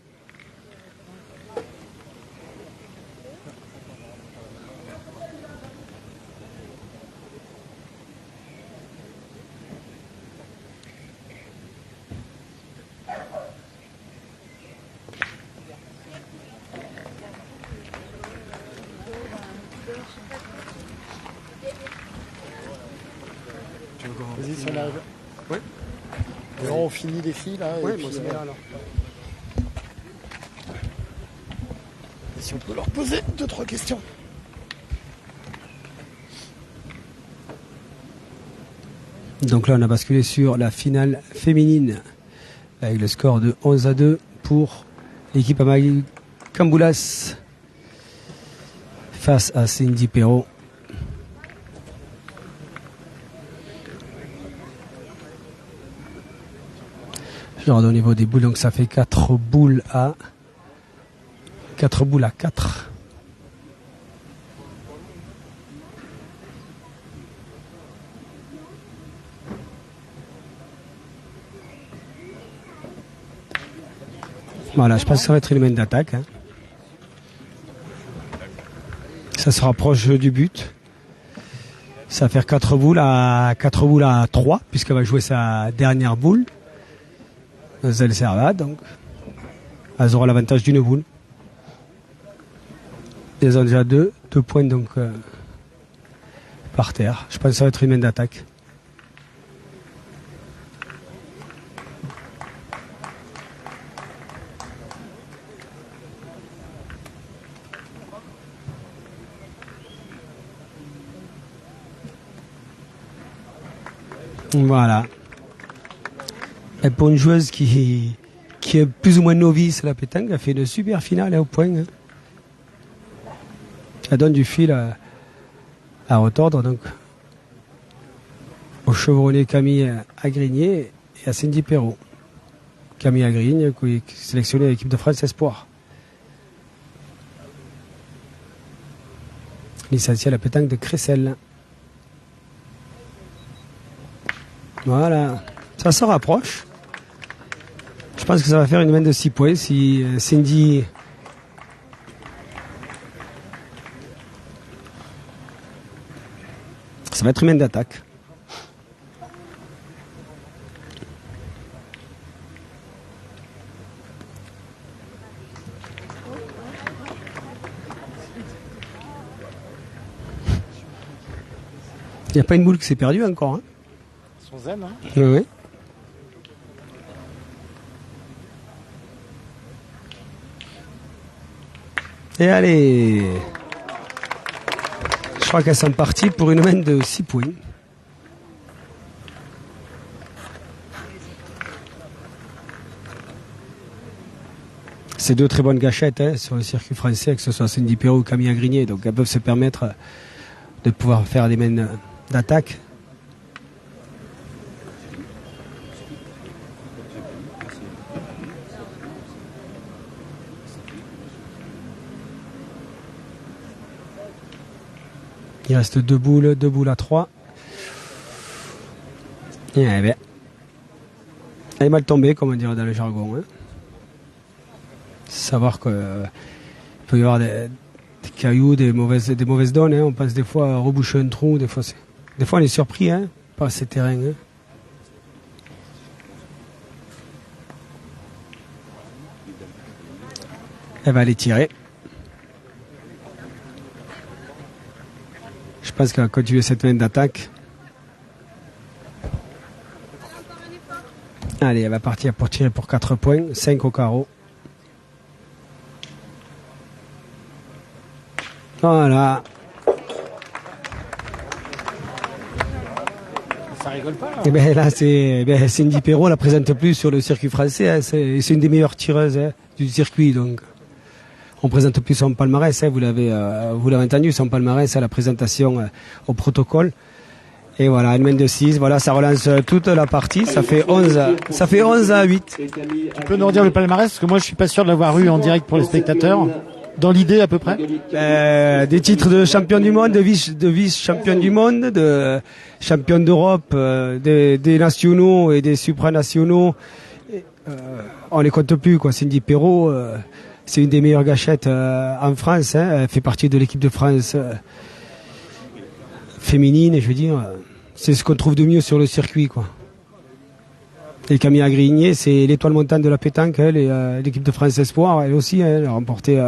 Vas-y, si on arrive. Oui. Alors, on finit les filles là. Oui, et puis, bon, c'est bien alors. et si on peut leur poser 2-3 questions. Donc là, on a basculé sur la finale féminine avec le score de 11-2 pour l'équipe Magali Camboulas face à Cindy Perrault. Je regarde au niveau des boules, donc ça fait 4 boules à 4. Voilà, je pense que ça va être une main d'attaque. Hein. Ça se rapproche du but. Ça va faire 4 boules à 3, puisqu'elle va jouer sa dernière boule. Elle serva, donc elles auront l'avantage d'une boule. Elles ont déjà 2 points donc par terre. Je pense que ça va être une main d'attaque. Voilà. Et pour une joueuse qui est plus ou moins novice à la pétanque, elle fait une super finale au point. Hein. Elle donne du fil à retordre donc au chevronné Camille Agrigné et à Cindy Perrault. Camille Agrigné qui est sélectionnée à l'équipe de France Espoir. Licenciée à la pétanque de Cressel. Voilà, ça se rapproche. Je pense que ça va faire une main de 6 points si Cindy ça va être une main d'attaque. Il n'y a pas une boule qui s'est perdue encore. Hein. Son zen, hein. Oui. Et allez. Je crois qu'elles sont parties pour une main de 6 points. C'est deux très bonnes gâchettes sur le circuit français, que ce soit Cindy Perrault ou Camille Agrigné. Donc elles peuvent se permettre de pouvoir faire des mains d'attaque. Il reste deux boules à 3. Et bien, elle est mal tombée, comme on dirait dans le jargon. Hein. Savoir qu'il peut y avoir des cailloux, des mauvaises donnes. Hein. On passe des fois à reboucher un trou. Des fois on est surpris par ces terrains. Hein. Elle va aller tirer. Je pense qu'elle va continuer cette main d'attaque. Allez, elle va partir pour tirer pour 4 points. 5 au carreau. Voilà. Ça rigole pas. Et bien là, Cindy Perrault la présente plus sur le circuit français. Hein. C'est une des meilleures tireuses du circuit. Donc, on présente plus son palmarès. Hein. Vous l'avez entendu, son palmarès à la présentation au protocole. Et voilà, une main de 6. Voilà, ça relance toute la partie. Ça fait 11 à 8. Tu peux nous redire le palmarès? Parce que moi, je suis pas sûr de l'avoir eu en direct pour les spectateurs. Dans l'idée, à peu près? Des titres de champion du monde, de vice-champion du monde, de champion d'Europe, des nationaux et des supranationaux. On les compte plus, quoi. Cindy Perrault, c'est une des meilleures gâchettes en France. Hein. Elle fait partie de l'équipe de France féminine, et je veux dire, c'est ce qu'on trouve de mieux sur le circuit, quoi. Et Camille Agrigné, c'est l'étoile montante de la pétanque, elle, et l'équipe de France Espoir, elle aussi, elle a remporté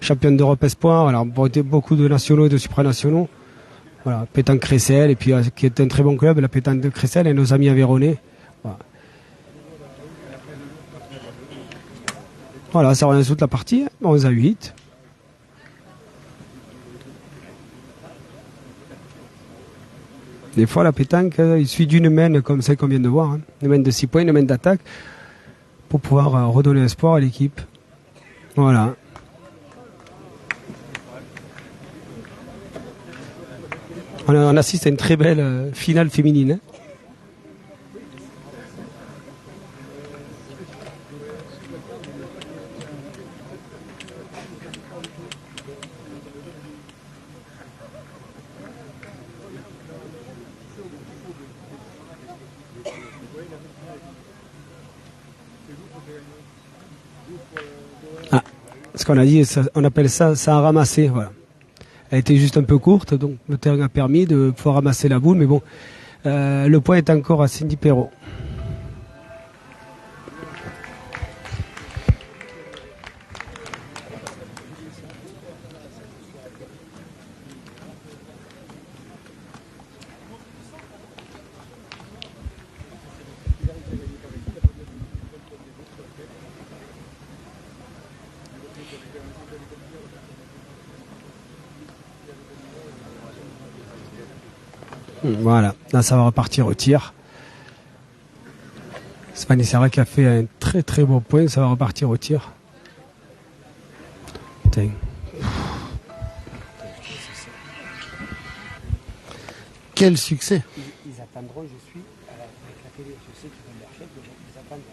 championne d'Europe Espoir, elle a remporté beaucoup de nationaux et de supranationaux. Voilà, pétanque Cressel, et puis qui est un très bon club, la pétanque de Cressel, et nos amis aveyronnais. Voilà, ça relance toute la partie, 11 à 8. Des fois, la pétanque, il suffit d'une main comme celle qu'on vient de voir. Hein. Une main de 6 points, une main d'attaque, pour pouvoir redonner espoir à l'équipe. Voilà. On assiste à une très belle finale féminine. Hein. Ce qu'on a dit, on appelle ça a ramassé. Voilà. Elle était juste un peu courte, donc le terrain a permis de pouvoir ramasser la boule, mais bon, le point est encore à Cindy Perrault. Voilà, là ça va repartir au tir. Stéphanie Serra qui a fait un très très beau point, ça va repartir au tir. Putain. Quel succès! Ils attendront, je suis avec la télé, je sais qu'ils vont leur chef, ils attendront.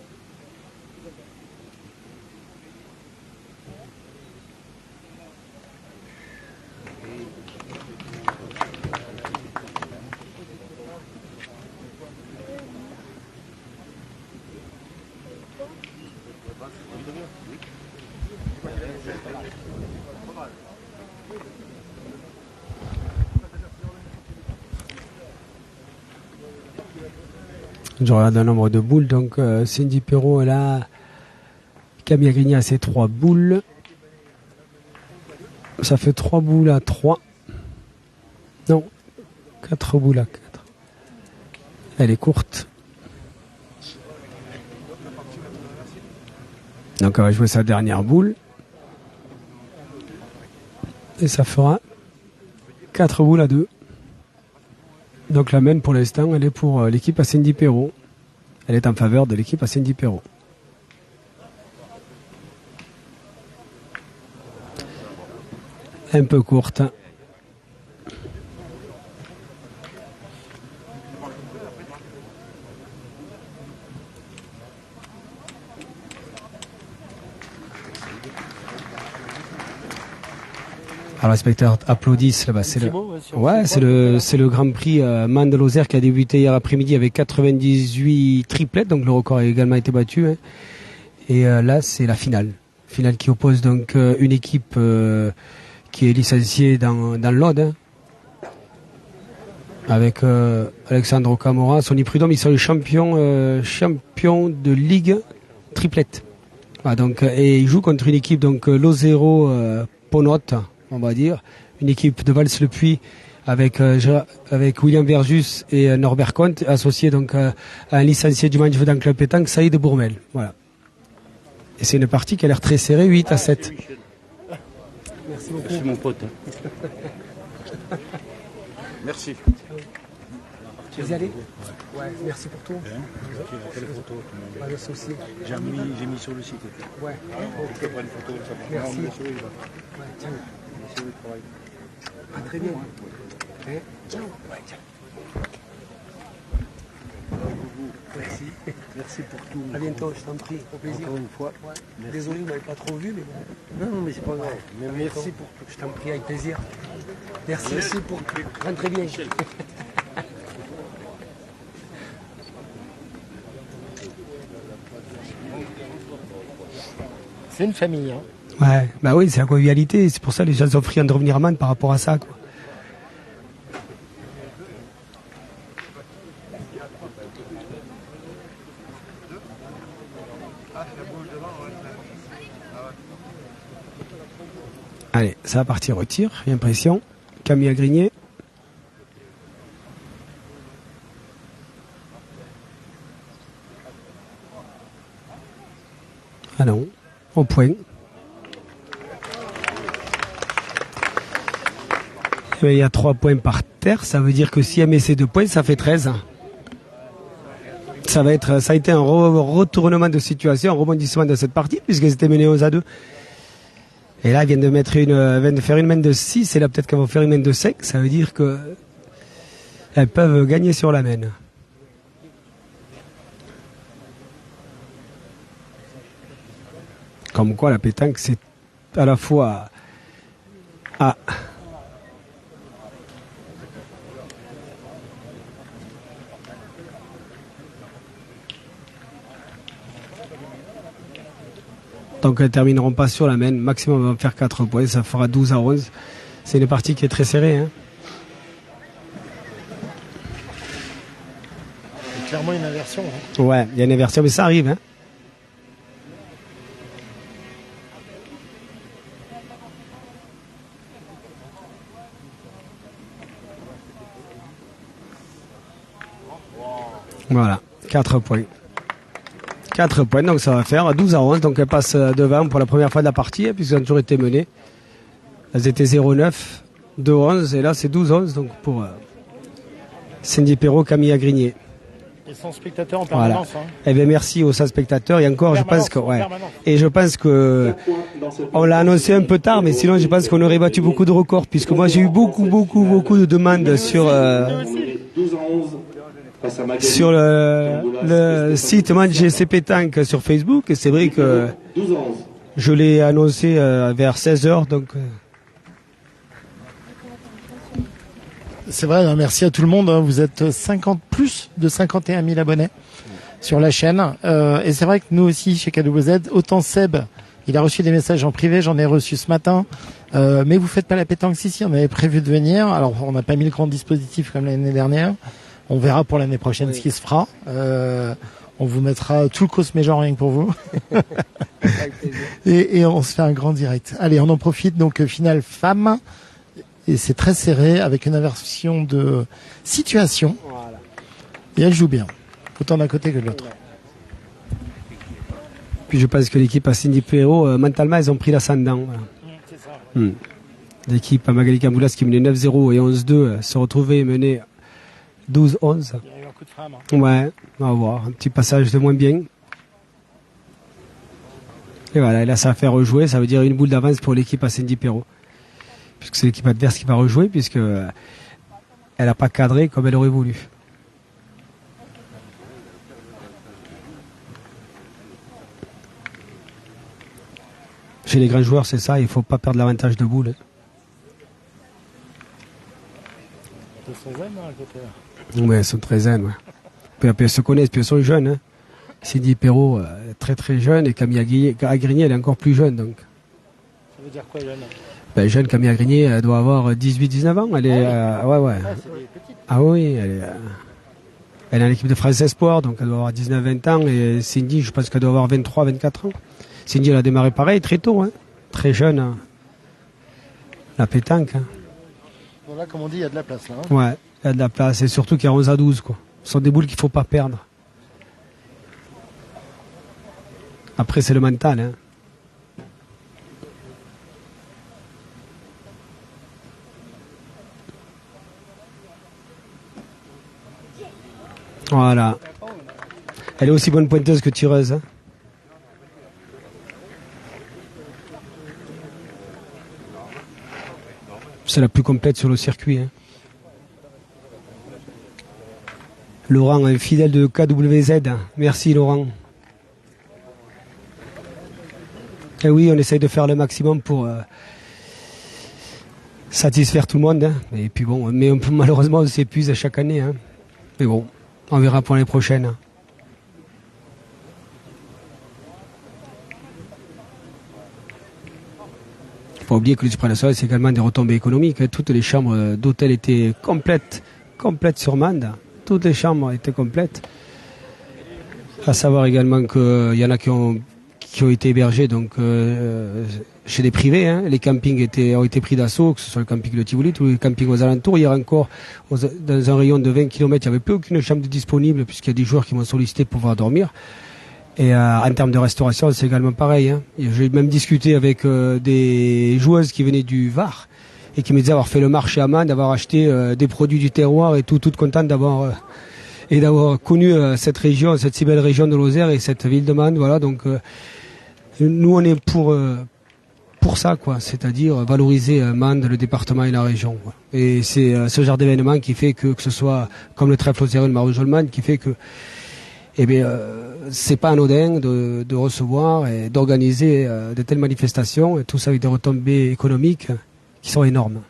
Je regarde le nombre de boules, donc Cindy Perrault, elle a Camille Agrigné a ses 3 boules. Ça fait 3 boules à 3. Non, 4 boules à 4. Elle est courte. Donc elle va jouer sa dernière boule. Et ça fera 4 boules à 2. Donc la main pour l'instant, elle est pour l'équipe Ascendi Perrault. Elle est en faveur de l'équipe Ascendi Perrault. Un peu courte. Alors les spectateurs applaudissent là-bas. C'est le Grand Prix Man de Lozère qui a débuté hier après-midi avec 98 triplettes, donc le record a également été battu. Hein. Et là c'est la finale. Finale qui oppose donc une équipe qui est licenciée dans l'Aude, hein, avec Alexandre Camora, Sonny Prudhomme, ils sont les champions de Ligue triplette. Voilà, donc, et ils jouent contre une équipe donc Lozero Ponote, on va dire, une équipe de Vals-le-Puy avec William Verjus et Norbert Comte, associé donc à un licencié du Mangevedang Club Pétanque, Saïd Bourmel. Voilà. Et c'est une partie qui a l'air très serrée, 8-7. Merci beaucoup. Merci mon pote. Merci. Vous y allez? Ouais, merci pour tout. Quelle photo? Pas de souci. J'ai mis sur le site. Ouais. Je te prends une photo, ça fait merci. Ouais, tiens. Merci le travail. Ah, très bien. Hein? Ciao. Ouais, ciao. Merci. Merci pour tout. À bientôt, je t'en prie. Au plaisir. Encore une fois. Ouais. Désolé, vous m'avez pas trop vu, mais bon. Non, mais c'est pas grave. Mais merci pour tout. Je t'en prie, avec plaisir. Merci pour tout. Rentrez bien. C'est une famille. Hein. Ouais, bah oui, c'est la convivialité. C'est pour ça que les gens sont friands de revenir à Man par rapport à ça, quoi. Allez, ça va partir au tir, j'ai l'impression. Camille a grigné. Ah non, au point. Il y a 3 points par terre, ça veut dire que si elle met ces 2 points, ça fait 13. Ça a été un retournement de situation, un rebondissement de cette partie, puisqu'elles étaient menées 11-2. Et là, elles viennent de faire une main de 6, et là, peut-être qu'elles vont faire une main de 5. Ça veut dire que elles peuvent gagner sur la main. Comme quoi, la pétanque, c'est à la fois... Ah. Donc elles ne termineront pas sur la main. Maximum va faire 4 points. Ça fera 12-11. C'est une partie qui est très serrée. Hein. C'est clairement une inversion. Hein. Ouais, il y a une inversion, mais ça arrive. Hein. Voilà, 4 points. 4 points, donc ça va faire 12-11. Donc elles passent devant pour la première fois de la partie, puisqu'elles ont toujours été menées. Elles étaient 0-9, 2-11, et là c'est 12-11, donc pour Cindy Perrault, Camille Agrigné. Et 100 spectateurs en permanence. Voilà. Hein. Eh bien merci aux 100 spectateurs. Et encore, je pense que on l'a annoncé un peu tard, mais sinon je pense qu'on aurait battu beaucoup de records, puisque moi j'ai eu beaucoup de demandes sur le site ManGC Pétanque sur Facebook. Et c'est vrai que je l'ai annoncé vers 16h, donc. C'est vrai, hein, merci à tout le monde. Hein, vous êtes plus de 51 000 abonnés sur la chaîne. Et c'est vrai que nous aussi, chez KWZ, autant Seb, il a reçu des messages en privé, j'en ai reçu ce matin. Mais vous faites pas la pétanque? Si, on avait prévu de venir. Alors, on n'a pas mis le grand dispositif comme l'année dernière. On verra pour l'année prochaine ce qui se fera. On vous mettra tout le Cosméjean rien que pour vous. et on se fait un grand direct. Allez, on en profite. Donc, finale femme. Et c'est très serré avec une inversion de situation. Voilà. Et elle joue bien. Autant d'un côté que de l'autre. Puis je pense que l'équipe à Cindy Perrault, mentalement, ils ont pris l'ascendant. Voilà. C'est ça. L'équipe à Magali Camboulas qui menait 9-0 et 11-2 se retrouvait menée 12-11. Il y a eu un coup de frein. Hein. Ouais, on va voir. Un petit passage de moins bien. Et voilà, là ça va faire rejouer. Ça veut dire une boule d'avance pour l'équipe à Cindy Perrault. Puisque c'est l'équipe adverse qui va rejouer, puisque elle n'a pas cadré comme elle aurait voulu. Chez les grands joueurs, c'est ça, il ne faut pas perdre l'avantage de boule. Ils sont zen, hein, à côté. Ouais, elles sont très zen, ouais. Puis elles se connaissent, puis elles sont jeunes. Hein. Cindy Perrault, très très jeune, et Camille Agrigné, elle est encore plus jeune. Donc. Ça veut dire quoi, jeune? Ben, jeune Camille Agrigné, elle doit avoir 18-19 ans. Elle est, ouais. Ah, c'est des petites. Ah oui, elle est en équipe de France Espoir, donc elle doit avoir 19-20 ans. Et Cindy, je pense qu'elle doit avoir 23-24 ans. Cindy, elle a démarré pareil, très tôt, hein. Très jeune. Hein. La pétanque. Hein. Bon, là, comme on dit, il y a de la place, là. Hein. Ouais, il y a de la place. Et surtout qu'il y a 11 à 12, quoi. Ce sont des boules qu'il ne faut pas perdre. Après, c'est le mental, hein. Voilà. Elle est aussi bonne pointeuse que tireuse. Hein. C'est la plus complète sur le circuit. Hein. Laurent, un fidèle de KWZ. Merci Laurent. Et oui, on essaye de faire le maximum pour satisfaire tout le monde. Hein. Et puis bon, mais malheureusement, on s'épuise chaque année. Hein. Mais bon. On verra pour l'année prochaine. Il ne faut pas oublier que le supranational, c'est également des retombées économiques. Toutes les chambres d'hôtel étaient complètes sur Mende. Toutes les chambres étaient complètes. À savoir également qu'il y en a qui ont été hébergés donc, chez des privés. Hein. Les campings ont été pris d'assaut, que ce soit le camping de Tivoli, tous les campings aux alentours. Hier encore, dans un rayon de 20 km, il n'y avait plus aucune chambre disponible puisqu'il y a des joueurs qui m'ont sollicité pour pouvoir dormir. Et en termes de restauration, c'est également pareil. Hein. J'ai même discuté avec des joueuses qui venaient du Var et qui me disaient avoir fait le marché à Mende, d'avoir acheté des produits du terroir et toutes contentes d'avoir connu cette région, cette si belle région de Lozère et cette ville de Mende. Voilà, donc nous on est pour ça, quoi, c'est-à-dire valoriser Mende, le département et la région. Quoi. Et c'est ce genre d'événement qui fait que ce soit comme le trèfle lozérien de Marie-Jolman, qui fait que c'est pas anodin de recevoir et d'organiser de telles manifestations, et tout ça avec des retombées économiques qui sont énormes.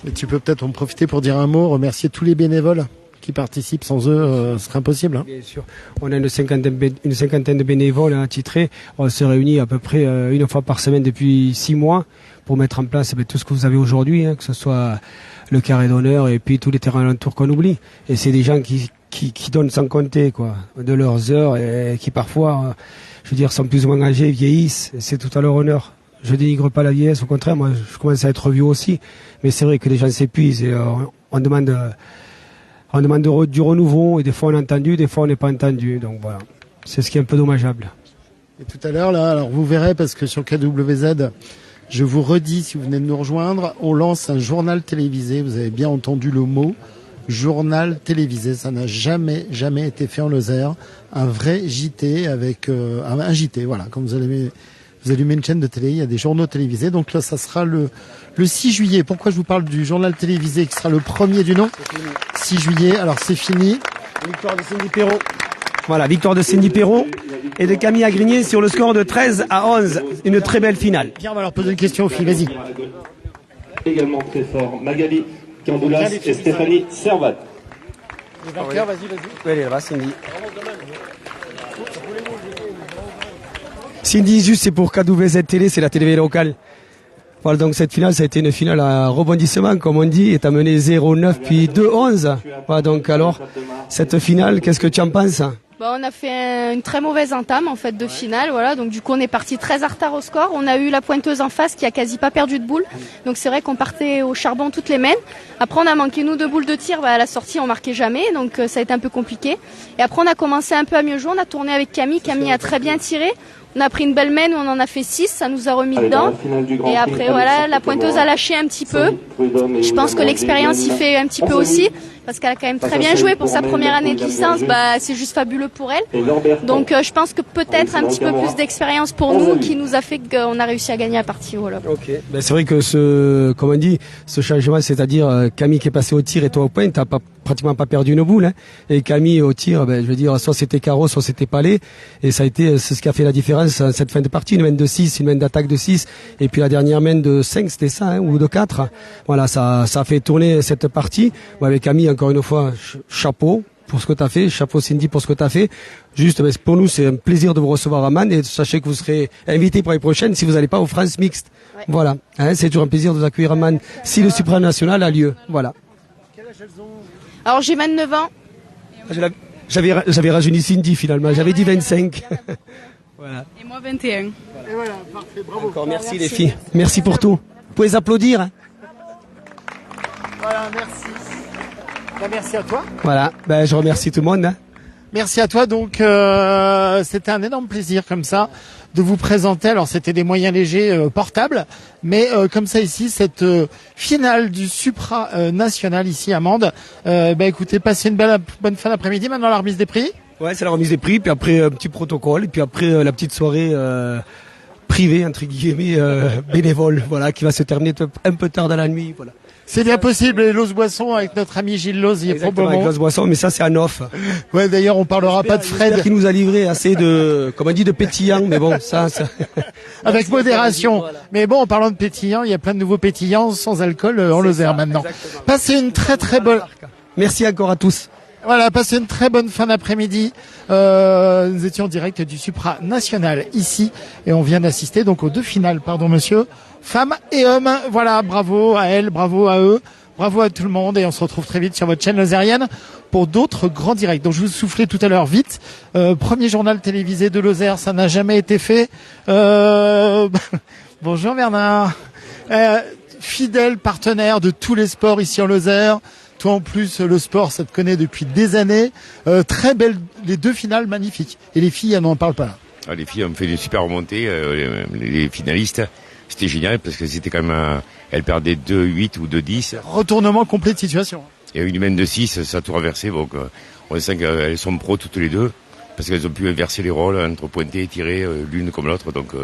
Et tu peux peut-être en profiter pour dire un mot, remercier tous les bénévoles qui participent. Sans eux, ce serait impossible. Hein. Bien sûr. On a une cinquantaine de bénévoles attitrés. On se réunit à peu près une fois par semaine depuis 6 mois pour mettre en place tout ce que vous avez aujourd'hui, hein, que ce soit le carré d'honneur et puis tous les terrains alentours qu'on oublie. Et c'est des gens qui donnent sans compter, quoi, de leurs heures et qui parfois, je veux dire, sont plus ou moins âgés, vieillissent. Et c'est tout à leur honneur. Je dénigre pas la vieillesse, au contraire, moi je commence à être vieux aussi. Mais c'est vrai que les gens s'épuisent et on demande du renouveau, et des fois on est entendu, des fois on n'est pas entendu. Donc voilà, c'est ce qui est un peu dommageable. Et tout à l'heure, là, alors vous verrez, parce que sur KWZ, je vous redis, si vous venez de nous rejoindre, on lance un journal télévisé. Vous avez bien entendu le mot journal télévisé. Ça n'a jamais été fait en Lozère. Un vrai JT avec un JT, voilà. Quand vous allumez une chaîne de télé, il y a des journaux télévisés. Donc là, ça sera le 6 juillet. Pourquoi je vous parle du journal télévisé qui sera le premier du nom? 6 juillet, alors c'est fini. Victoire de Cindy Perrault. Voilà, victoire de Cindy Perrault et de Camille Agrigné sur le score de 13-11. Une très belle finale. Bien, on va leur poser une question aux filles, vas-y. Également très fort, Magali Camboulas et Stéphanie Servat. Les vainqueurs, vas-y. Oui, elle va, Cindy. Cindy, juste, c'est pour KWZ Télé, c'est la télé locale. Voilà, donc cette finale, ça a été une finale à rebondissement, comme on dit, est amené 0-9 puis 2-11. Voilà, donc alors, cette finale, qu'est-ce que tu en penses? On a fait une très mauvaise entame en fait de finale, voilà. Donc du coup on est parti très en retard au score. On a eu la pointeuse en face qui a quasi pas perdu de boule. Donc c'est vrai qu'on partait au charbon toutes les mains. Après on a manqué nous 2 boules de tir, à la sortie on marquait jamais, donc ça a été un peu compliqué. Et après on a commencé un peu à mieux jouer. On a tourné avec Camille. Camille a très bien tiré. On a pris une belle main où on en a fait 6, ça nous a remis dedans. Et après, voilà, la pointeuse a lâché un petit peu. Je pense que l'expérience y fait un petit peu aussi, parce qu'elle a quand même très bien joué pour sa première année de licence. C'est juste fabuleux pour elle. Donc, je pense que peut-être un petit peu plus d'expérience pour nous qui nous a fait qu'on a réussi à gagner la partie. Voilà. Ok. C'est vrai que comme on dit, ce changement, c'est-à-dire Camille qui est passée au tir et toi au point, t'as pratiquement pas perdu une boule. Hein. Et Camille au tir, je veux dire, soit c'était carreau, soit c'était palais. Et ça a été, c'est ce qui a fait la différence cette fin de partie. Une main de 6, une main d'attaque de 6, et puis la dernière main de 5, c'était ça, hein, ou de 4. Voilà, ça a fait tourner cette partie. Bon, avec Camille, encore une fois, chapeau pour ce que tu as fait, chapeau Cindy pour ce que tu as fait. Juste, pour nous, c'est un plaisir de vous recevoir à Man, et sachez que vous serez invité pour les prochaines si vous n'allez pas aux France Mixtes. Ouais. Voilà, hein, c'est toujours un plaisir de vous accueillir à Man si le supranational a lieu. Voilà. Quel âge elles ont ? Alors j'ai 29 ans. J'avais rajeuni Cindy finalement, j'avais dit 25. Voilà. Et moi 21. Et voilà, parfait, bravo. Encore merci les filles, merci pour tout. Vous pouvez applaudir. Hein. Voilà, merci. Merci à toi. Voilà, je remercie tout le monde. Hein. Merci à toi. Donc, c'était un énorme plaisir comme ça de vous présenter. Alors, c'était des moyens légers portables, mais comme ça ici, cette finale du Supra national ici à Mende. Écoutez, passez une bonne fin d'après-midi. Maintenant, la remise des prix. Ouais, c'est la remise des prix, puis après un petit protocole, et puis après la petite soirée privée entre guillemets bénévole, voilà, qui va se terminer un peu tard dans la nuit, voilà. C'est bien possible, et Loz Boisson avec notre ami Gilles Loz, il est probablement. Avec Loz Boisson, mais ça c'est en off. Ouais, d'ailleurs, on parlera pas de Fred. Qui nous a livré assez de, comme on dit, de pétillant, mais bon, ça. Avec modération. Voilà. Mais bon, en parlant de pétillant, il y a plein de nouveaux pétillants sans alcool en Lozère maintenant. Exactement. Passez une très très bonne. Merci encore à tous. Voilà, passez une très bonne fin d'après-midi. Nous étions en direct du Supra national ici, et on vient d'assister donc aux 2 finales, pardon monsieur, femmes et hommes. Voilà, bravo à elles, bravo à eux, bravo à tout le monde, et on se retrouve très vite sur votre chaîne lozérienne pour d'autres grands directs. Donc je vous soufflais tout à l'heure vite. Premier journal télévisé de Lozère, ça n'a jamais été fait. Bonjour Bernard. Fidèle partenaire de tous les sports ici en Lozère. Toi en plus, le sport, ça te connaît depuis des années. Très belle, les 2 finales magnifiques. Et les filles, elles n'en parlent pas. Ah, les filles ont fait une super remontée. Les finalistes, c'était génial parce que c'était quand même, elles perdaient 2-8 ou 2-10. Retournement complet de situation. Et une main de 6, ça a tout renversé. Donc, on sent qu'elles sont pros toutes les 2 parce qu'elles ont pu inverser les rôles entre pointer et tirer l'une comme l'autre. Donc,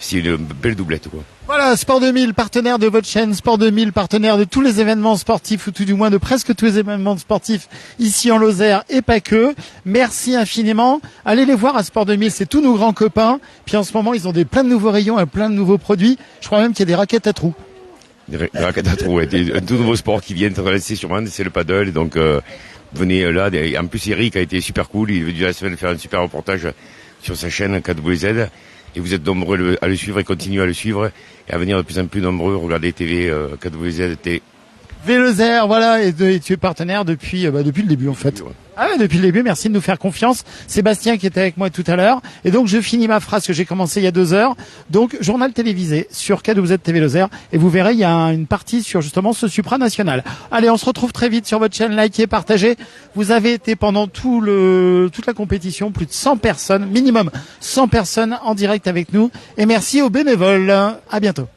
c'est une belle doublette, quoi. Voilà, Sport 2000, partenaire de votre chaîne, Sport 2000, partenaire de tous les événements sportifs, ou tout du moins de presque tous les événements sportifs ici en Lozère et pas que. Merci infiniment. Allez les voir à Sport 2000, c'est tous nos grands copains. Puis en ce moment, ils ont plein de nouveaux rayons et plein de nouveaux produits. Je crois même qu'il y a des raquettes à trous. Des raquettes à trous, ouais. Un tout nouveau sport qui vient de lancer sur Mende, c'est le paddle. Et donc, venez là. En plus, Eric a été super cool. Il est venu la semaine faire un super reportage sur sa chaîne KWZ. Et vous êtes nombreux à le suivre et continuez à le suivre et à venir de plus en plus nombreux regarder TV KWZ. Lozère, voilà, et tu es partenaire depuis le début en fait. Ouais. Ah ouais, depuis le début, merci de nous faire confiance. Sébastien qui était avec moi tout à l'heure. Et donc je finis ma phrase que j'ai commencée il y a 2 heures. Donc journal télévisé sur KWZ TV Lozère, et vous verrez, il y a une partie sur justement ce supranational. Allez, on se retrouve très vite sur votre chaîne, likez, partagez. Vous avez été pendant toute la compétition, plus de 100 personnes, minimum 100 personnes en direct avec nous. Et merci aux bénévoles. À bientôt.